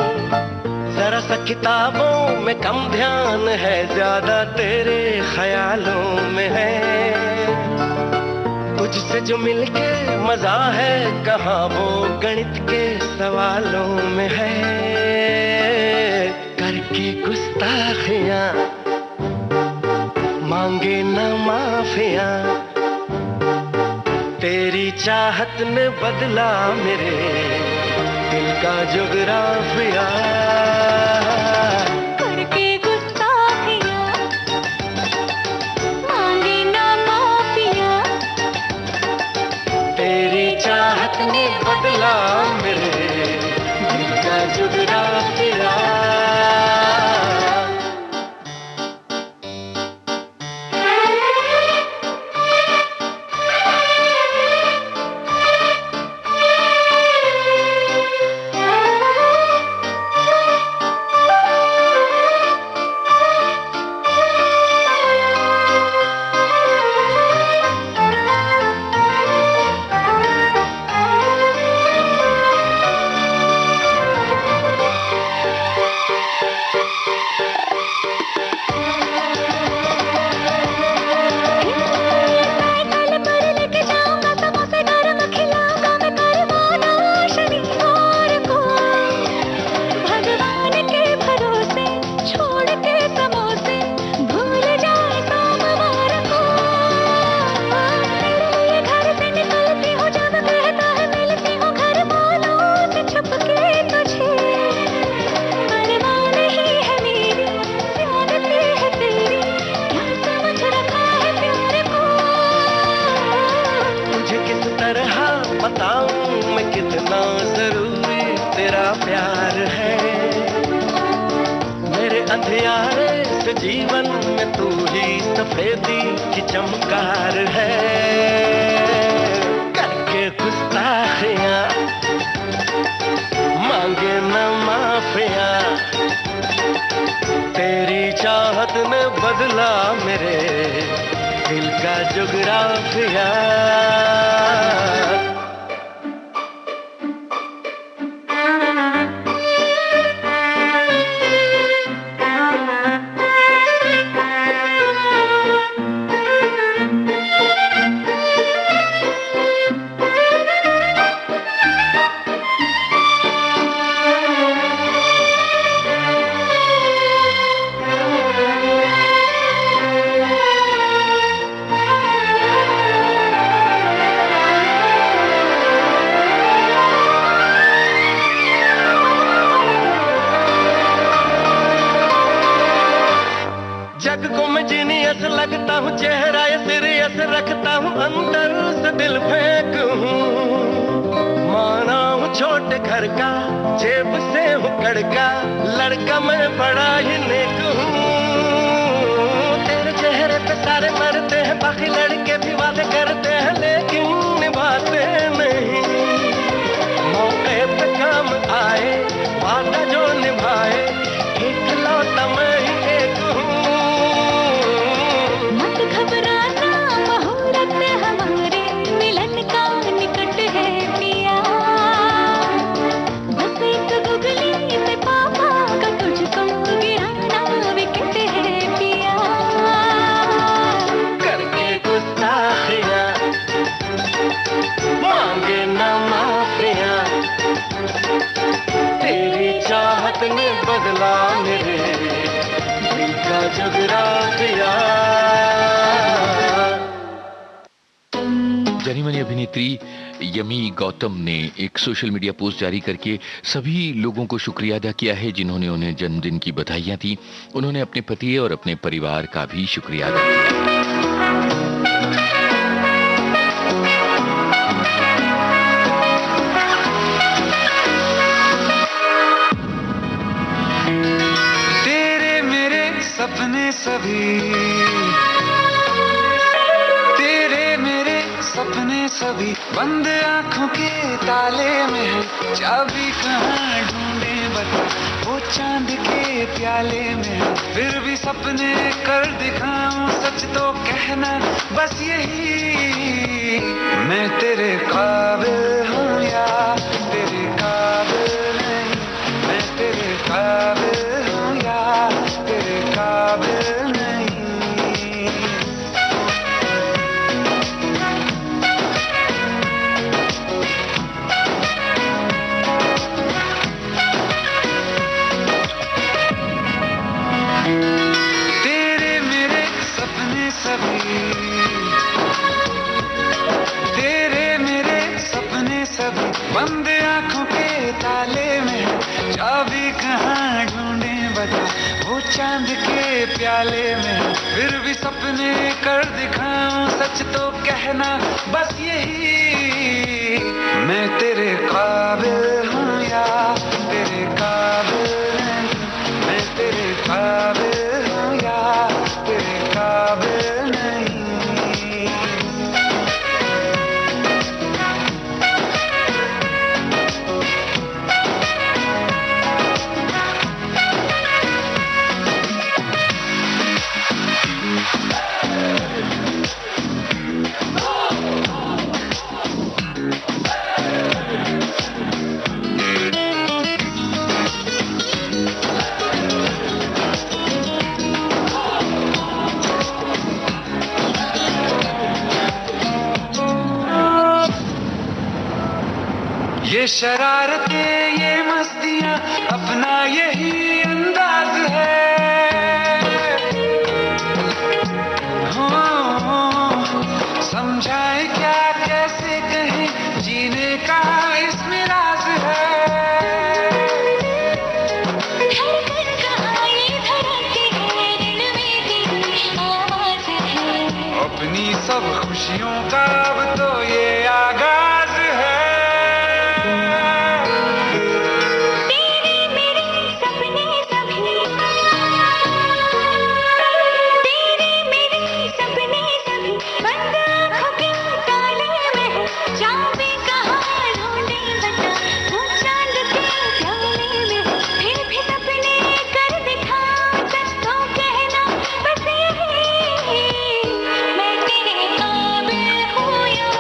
S2: जरा सा किताबों में कम ध्यान है, ज्यादा तेरे ख्यालों में है। तुझसे जो मिलके मजा है, कहाँ वो गणित के सवालों में है। करके गुस्ताखियां मांगे न माफियां, तेरी चाहत ने बदला मेरे दिल का जुगराफिया।
S3: करके गुस्ताखियां मांगे ना माफिया,
S2: तेरी चाहत ने बदला मेरे दिल का जुगराफिया। बताऊं मैं कितना जरूरी तेरा प्यार है। मेरे अंधियारे से जीवन में तू ही सफेदी की चमकार है। करके गुस्ताखियां मांगे न माफिया, तेरी चाहत ने बदला मेरे दिल का जुगराफिया। जग को मैं जीनियस लगता हूँ, चेहरा ये सीरियस रखता हूँ, अंदर से दिल फेंक हूँ। माना हूँ छोटे घर का, जेब से हूँ कड़का, लड़का मैं बड़ा ही नेक हूँ। तेरे चेहरे पे सितारे मरते हैं, बाकी लड़के भी वादे करते हैं, लेकिन निभाते नहीं। मौके पे काम आए, वादा जो निभाए, इकलौता मैं ही एक हूँ।
S3: मत घबराना, मुहूर्त हमारे मिलन का निकट है पिया। बस एक गुगली में पापा का तुझको गिराना विकेट है पिया।
S2: करके गुस्ताखियाँ मांगे न माफियाँ, तेरी चाहत ने बदला मेरे दिल का जुगराफिया।
S1: जानी मानी अभिनेत्री यमी गौतम ने एक सोशल मीडिया पोस्ट जारी करके सभी लोगों को शुक्रिया अदा किया है जिन्होंने उन्हें जन्मदिन की बधाइयां दी। उन्होंने अपने पति और अपने परिवार का भी शुक्रिया अदा किया।
S8: तेरे मेरे सपने सभी, तेरे मेरे सपने सभी बंद आंखों के ताले में है। चाबी कहाँ ढूंढे बता, वो चांद के प्याले में है। फिर भी सपने कर दिखाऊं, सच तो कहना बस यही, मैं तेरे काबिल हूँ या तेरे काबिल नहीं। मैं तेरे काबिल हूँ या तेरे काबिल नहीं। तेरे मेरे सपने सभी, तेरे मेरे सपने सभी बंद आंखों के ताले में है। चाबी कहाँ ढूंढे बता, वो चांद के प्याले में है। फिर भी सपने कर दिखाऊं, सच तो कहना बस यही, मैं तेरे काबिल हूँ या तेरे काबिल नहीं। मैं तेरे काबिल हूँ या तेरे काबिल नहीं। ये शरारतें ये मस्तियाँ अपना यही अंदाज है। समझाए क्या कैसे कहें, जीने का इसमें राज है।
S3: धड़कन कहाँ ये धड़कती है, दिल में तेरी आवाज़ है।
S8: अपनी सब खुशियों का अब तो ये आगाज है।
S3: तेरे मेरे सपने सभी, तेरे मेरे सपने सभी बंद आँखों के ताले में है। चाबी कहाँ ढूंढे बता, वो चांद के प्याले में है। फिर भी सपने कर दिखाऊं, सच तो कहना बस यही, मैं तेरे काबिल हूँ या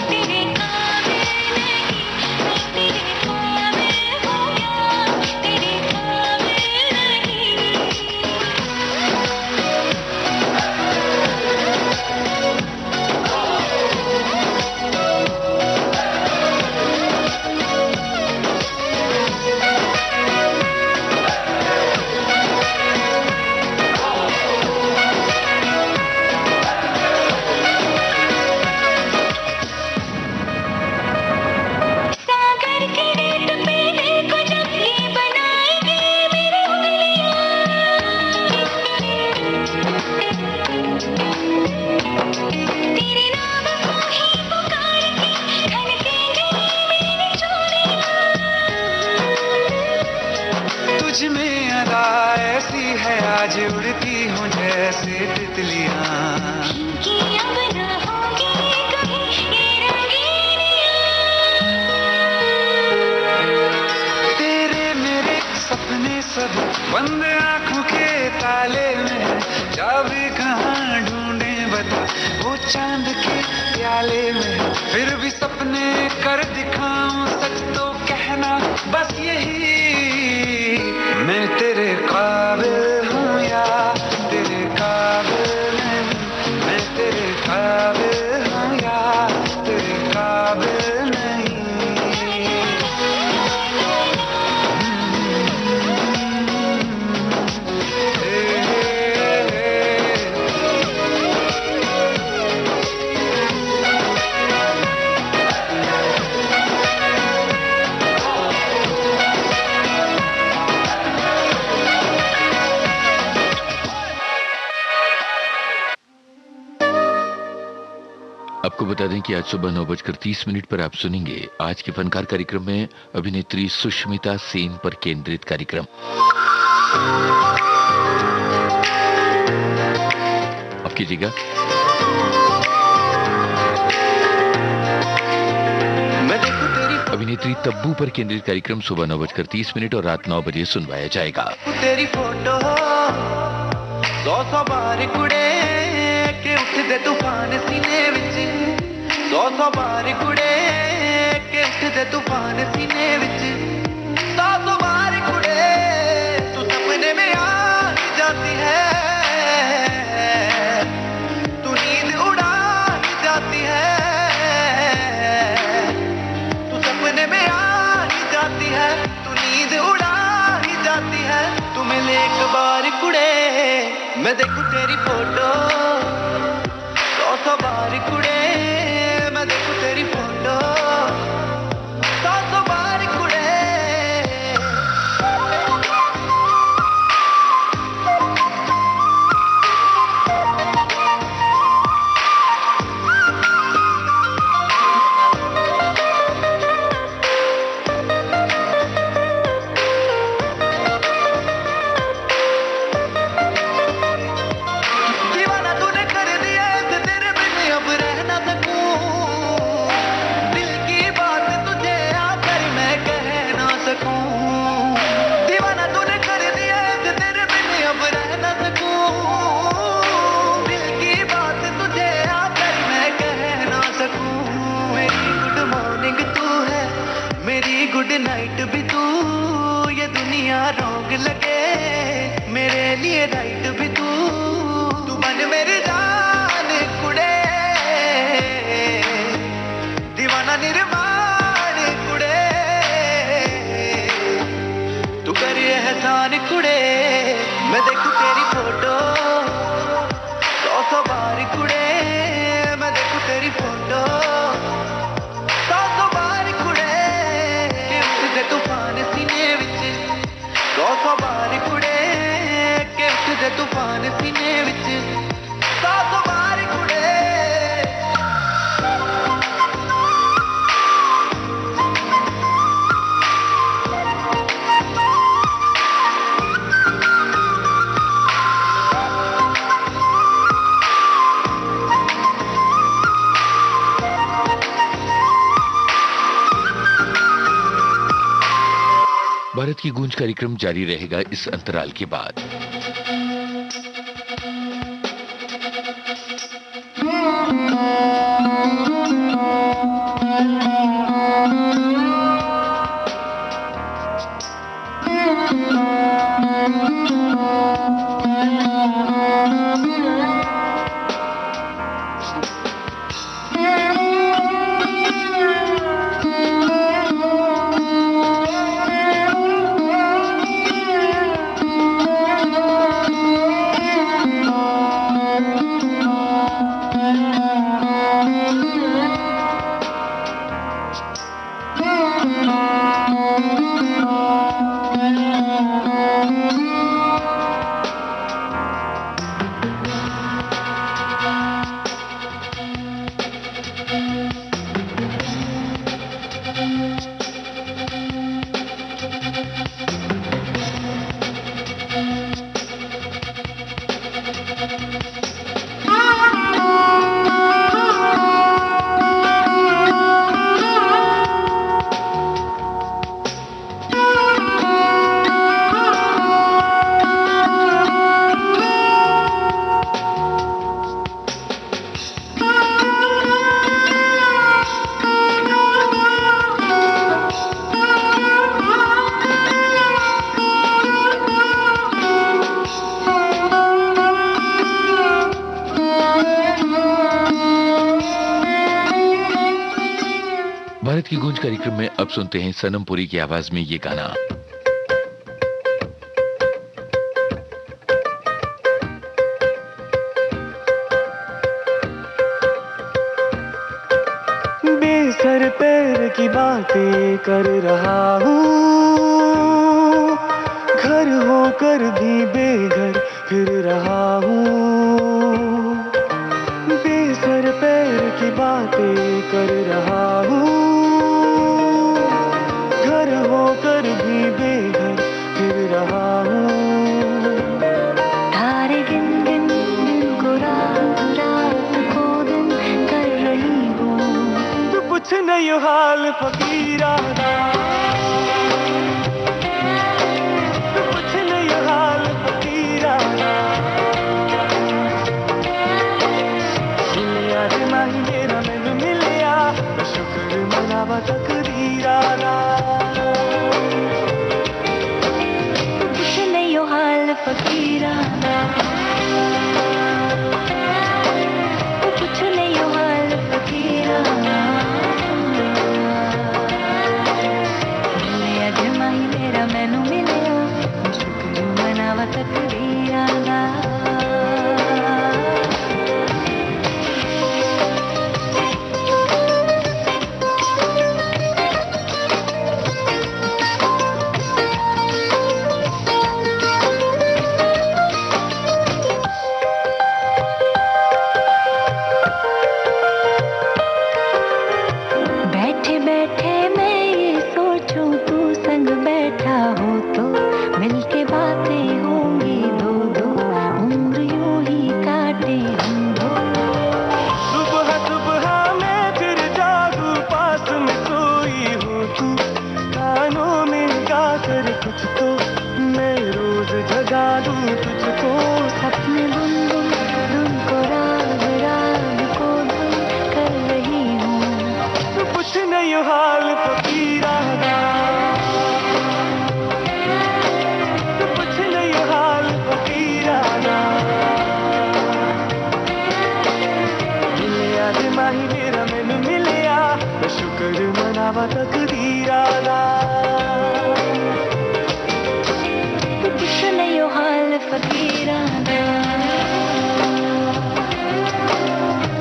S3: तेरे काबिल नहीं। मैं तेरे काबिल हूँ या तेरे काबिल नहीं। सागर के रेत पे देखो जब ये बनाएंगे मेरी उंगलियां। तेरे नाम को ही पुकार के खनकेंगे मेरी चूड़ियां।
S8: तुझ में अदा ऐसी है, आज उड़ती हूँ जैसे तितलियाँ। सब बंद आंखों के ताले में, चाबी कहाँ ढूंढे बता वो चांद के प्याले में। फिर भी सपने कर दिखाऊं सच तो कहना बस यही, मैं तेरे काबिल हूँ या तेरे काबिल नहीं, मैं तेरे काबिल हूँ या तेरे काबिल नहीं।
S1: आपको बता दें कि आज सुबह 9:30 पर आप सुनेंगे आज के फनकार कार्यक्रम में अभिनेत्री सुष्मिता सेन पर केंद्रित कार्यक्रम। अब कीजिएगा अभिनेत्री तब्बू पर केंद्रित कार्यक्रम सुबह 9:30 और रात 9 बजे सुनवाया जाएगा।
S2: तेरी फोटो 100 बार कुड़े के उठदे तूफान सीने विच, 100 बार कुड़े के उठदे तूफान सीने विच, 100 बार कुड़े तू सपने में आ जाती है, तू नींद उड़ा जाती है, तू सपने में आ जाती है, तू नींद उड़ा जाती है, तू मिले एक बार कुड़े मैं देखूं तेरी फोटो 100 बार कुड़े, मैं देखूं तेरी फोटो 100 बार कुड़े। गुड नाइट भी तू, ये दुनिया रॉन्ग लगे मेरे लिए राइट भी तू, तू बन मेरी जान कुड़े, दीवाना निर्माण कुड़े, तू कर एहसान कुड़े, मैं देखूं तेरी फोटो 100 बार कुड़े, मैं देखूं तेरी फोटो 100 बार कुड़े, तूफान सीने विच 100 बार कुड़े के उठदे तूफान सीने विच 100 बार कुड़े।
S1: भारत की गूंज कार्यक्रम जारी रहेगा इस अंतराल के बाद। रात की गूंज कार्यक्रम में अब सुनते हैं सनम पुरी की आवाज में ये गाना।
S2: बेसर पैर की बातें कर रहा हूँ, घर होकर भी बेघर फिर रहा हूँ। बेसर पैर की बातें कर रहा हूँ, घर होकर भी बेघर फिर रहा हूँ।
S3: तारे गिन गिन दिन को रात, रात को दिन कर रही हूँ।
S2: तू पूछ नहीं हाल फकीराना, तू पूछ नहीं हाल फकीराना। मिलिया रे माही मेरा मैनू मिलिया, मैं शुक्र मनावा तकदीराना।
S3: तू पूछ नहीं हाल फकीराना, तू पूछ नहीं हाल फकीराना। मिलिया जे माही मेरा मैनू मिलिया, मैं शुक्र मनावा तकदीराना। बैठे बैठे मैं ये सोचूं, तू संग बैठा हो तो मिलके बातें होंगी दो दो, उम्र यूं ही काटे हम दो।
S2: सुबह सुबह मैं फिर जागू, पास में सोई हूँ तू, कानों में गा कर कुछ तो मैं रोज जगा दूँ तुझको।
S3: अपने धुन धुन धुन को राग, राग को धुन कर रही हूँ।
S2: तू पूछ नहीं हाल फकीराना, तू पूछ नहीं हाल फकीराना। मिलिया रे माही मेरा मैनू मिलिया, मैं शुक्र मनावा तकदीराना।
S3: तू पूछ नहीं हाल फकीराना,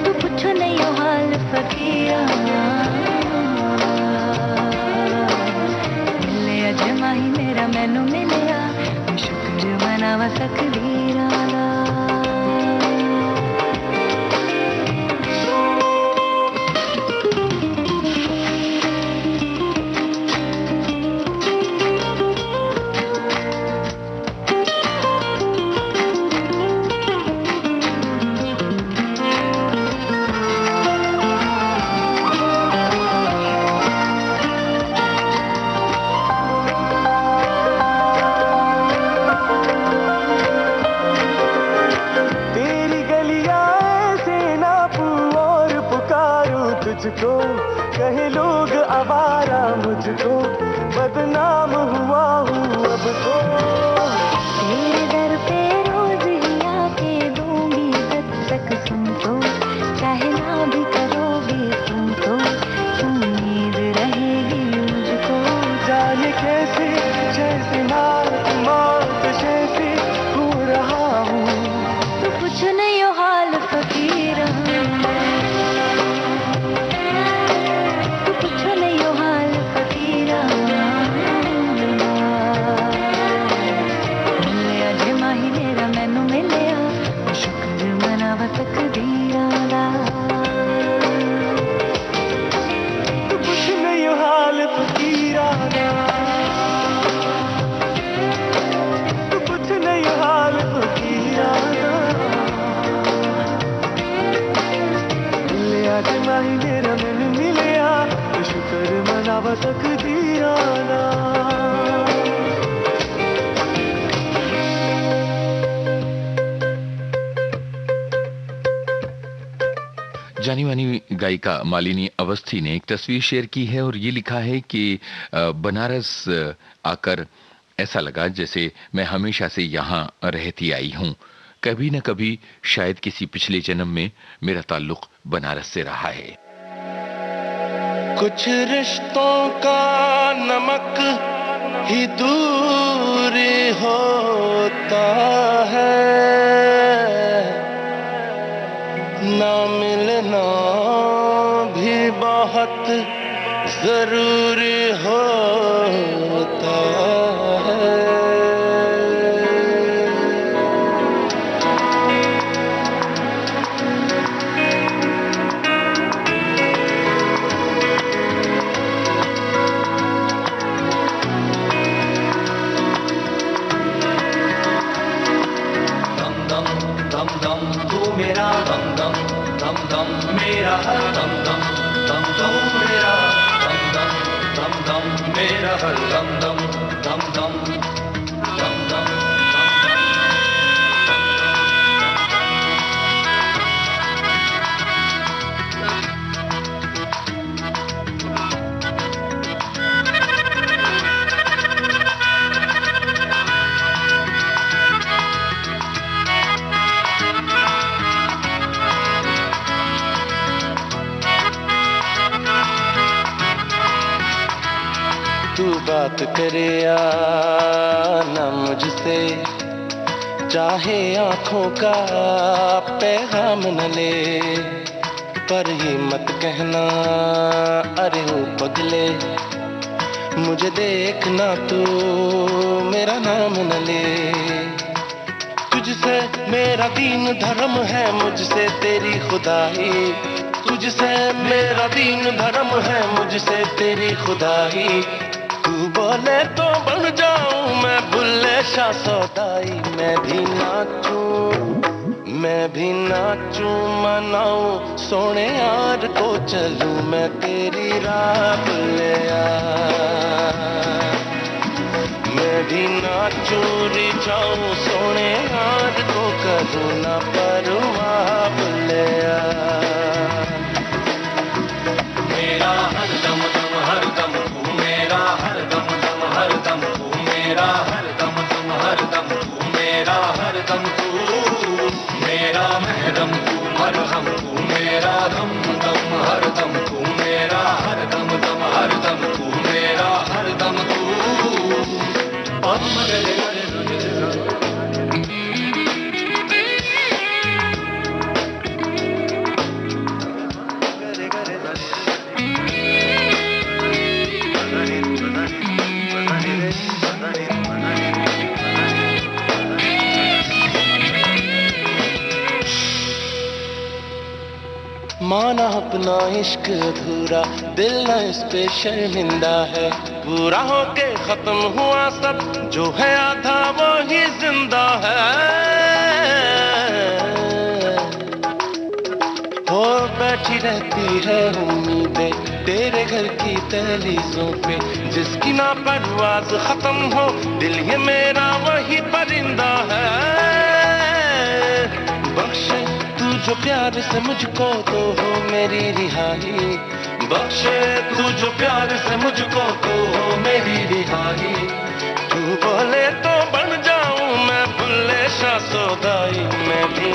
S3: तू पूछ नहीं हाल फकीराना। मिलिया जे माही मेरा मैनू मिलिया, मैं शुक्र मनावा तकदीराना।
S2: तेरी गलियां ऐसे नापूं और पुकारूं तुझको, कहे लोग आवारा मुझको, बदनाम हुआ हूँ अब तो।
S3: तेरे दर पे रोज ही आके दूंगी दस्तक, सुन तो चाहे ना भी करोगे तुम तो, उम्मीद रहेगी मुझको।
S2: जाने कैसे जैसे नाक मौत जैसे हो रहा हूँ।
S3: तू कुछ नहीं हो हाल फकीराना, तू कुछ नहीं हो हाल फकीराना। मिलिया जे माही मेरा मैनू मिलिया, मैं शुक्र मनावा तकदीराना।
S2: तू कुछ नहीं हाल फकीराना, तू कुछ नहीं हाल फकीराना। मिलिया जे माही मेरा मैनू मिलिया, मैं शुक्र मनावा तकदीराना।
S1: जानी मानी गायिका मालिनी अवस्थी ने एक तस्वीर शेयर की है और ये लिखा है कि बनारस आकर ऐसा लगा जैसे मैं हमेशा से यहाँ रहती आई हूँ। कभी न कभी शायद किसी पिछले जन्म में मेरा ताल्लुक बनारस से रहा है।
S7: कुछ रिश्तों का नमक ही दूर होता है, ना मिलना भी बहुत जरूरी होता है।
S2: मेरा दम दम दम दम मेरा हर दम दम दम दम मेरा दम दम दम दम मेरा हर दम दम दम दम दम दम।
S7: तू बात करे या ना मुझसे, चाहे आंखों का पैगाम न ले, पर ये मत कहना अरे ओ पगले, मुझे देखना तू मेरा नाम न ले। तुझसे मेरा दीन धर्म है, मुझसे तेरी खुदाई, तुझसे मेरा दीन धर्म है, मुझसे तेरी खुदाई। तू बोले तो बन जाऊं मैं बुल्ले शाह सौदाई, मैं भी नाचूं मनाऊं सोने यार को, चलूं मैं तेरी राह बुल्लिया। मैं भी नाचूं रिझाऊं सोने यार को, करूं ना परवाह बुल्लिया।
S2: मेरा हर दम दम हर दम तू मेरा, हर दम दम हर दम तू मेरा, हर दम दम हर दम तू मेरा, हर दम तू मेरा महरम तू मरहम तू मेरा, दम दम हर दम तू मेरा, हर दम दम हर दम तू मेरा, हर दम तू।
S7: माना अपना इश्क अधूरा, दिल न इस पे शर्मिंदा है, पूरा होके खत्म हुआ सब, जो है आधा वो ही जिंदा है। हो बैठी रहती है उम्मीदें तेरे घर की दहलीजों पे, जिसकी ना परवाज खत्म हो, दिल ये मेरा वही परिंदा है। बख्शे तू जो प्यार से मुझको, तो हो मेरी रिहाई, बख्शे तू जो प्यार से मुझको, तो हो मेरी रिहाई। तू बोले तो बन जाऊं मैं बुल्ले शाह सौदाई, मैं भी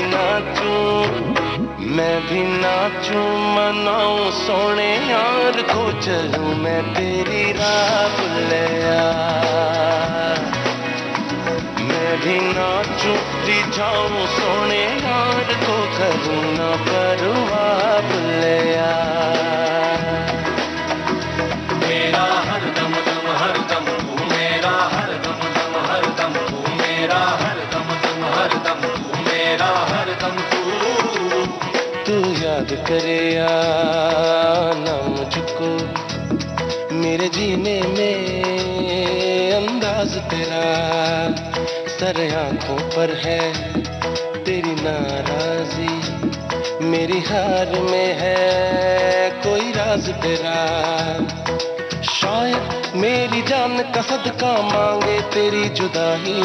S7: नाचूं मनाऊं सोने यार को, चलूं मैं तेरी राह बुल्लिया। मैं भी नाचूं रिझाऊं सोने यार को, करूं ना परवाह बुल्लिया।
S2: मेरा हर दम दम हर दम तू मेरा, हर दम दम हर दम तू मेरा, हर दम दम हर दम तू मेरा, हर दम तू।
S7: तू याद करे या ना मुझको, मेरे जीने में अंदाज तेरा, सर आंखों पर है तेरी नाराजी, मेरी हार में है कोई राज तेरा। शायद मेरी जान का सदका मांगे तेरी जुदाई,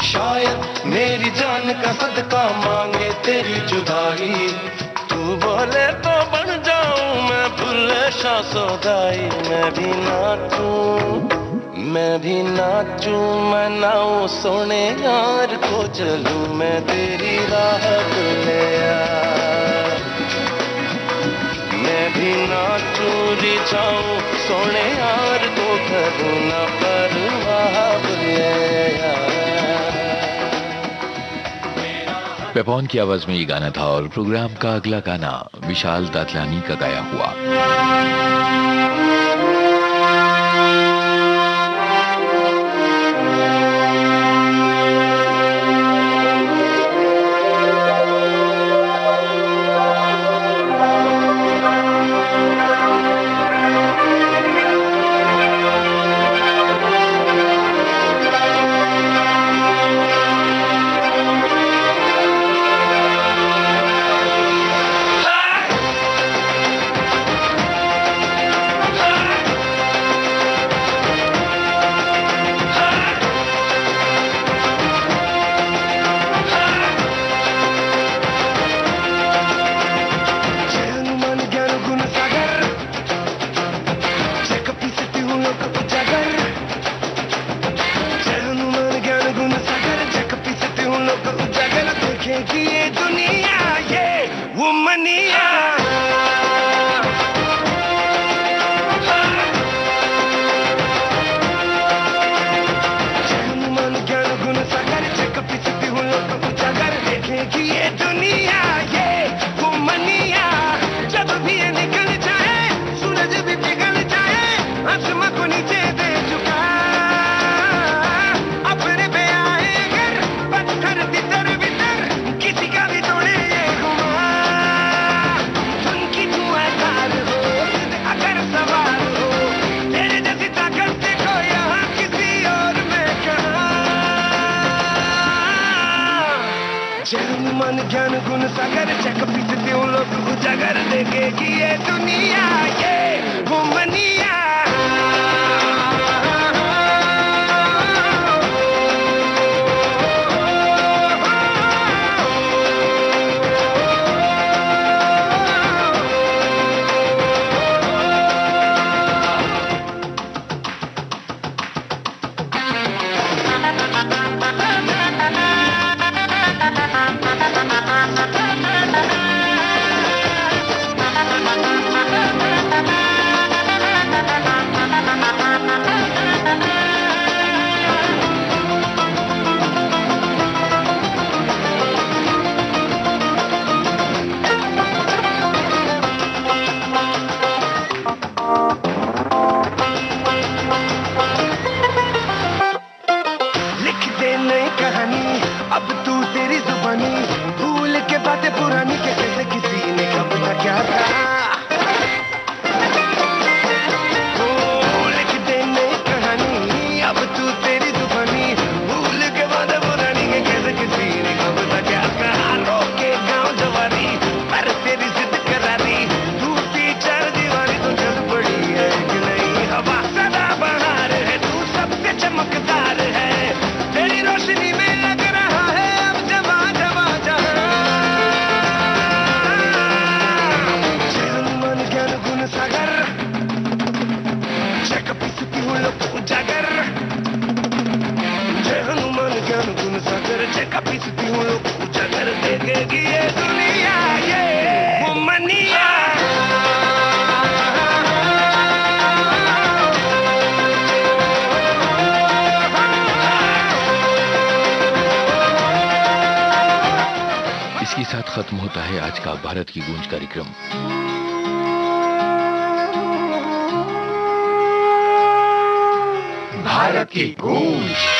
S7: शायद मेरी जान का सदका मांगे तेरी जुदाई। तू बोले तो बन जाऊं मैं बुल्ले शाह सौदाई, मैं भी नाचूं मनाऊं सोने यार को, चलूं मैं तेरी राह बुल्लिया। मैं भी कहीं ना टूरी जाऊं सोने यार तो करूं ना परवाह बुले
S1: पेपॉन की आवाज में ये गाना था और प्रोग्राम का अगला गाना विशाल दातलानी का गाया हुआ।
S2: मन ज्ञान गुण सागर चक पीसते हूँ लोग उजागर देखेगी ये दुनिया ये घुमनिया अब तू तेरी जुबानी भूल के बातें पुरानी के कैसे किसी ने कब ना क्या था लिख दे नई कहानी अब तू तेरी जुबानी भूल के बातें पुरानी के कैसे किसी ने कब ना क्या कहा रोके गाँव जवानी पर तेरी जिद करारी टूटी चार दीवारी तो चल पड़ी है कि नहीं हवा सदा बहार है तू सबसे चमकदार है तेरी रोशनी में लग सागर जग पिसती हूँ लोग उजागर जय हनुमान ज्ञान गुण सागर जग पिसती हूँ लोग उजागर देखेगी ये दुनिया ये घुमनिया
S1: इसके साथ खत्म होता है आज का भारत की गूंज कार्यक्रम।
S2: भारत की गूंज।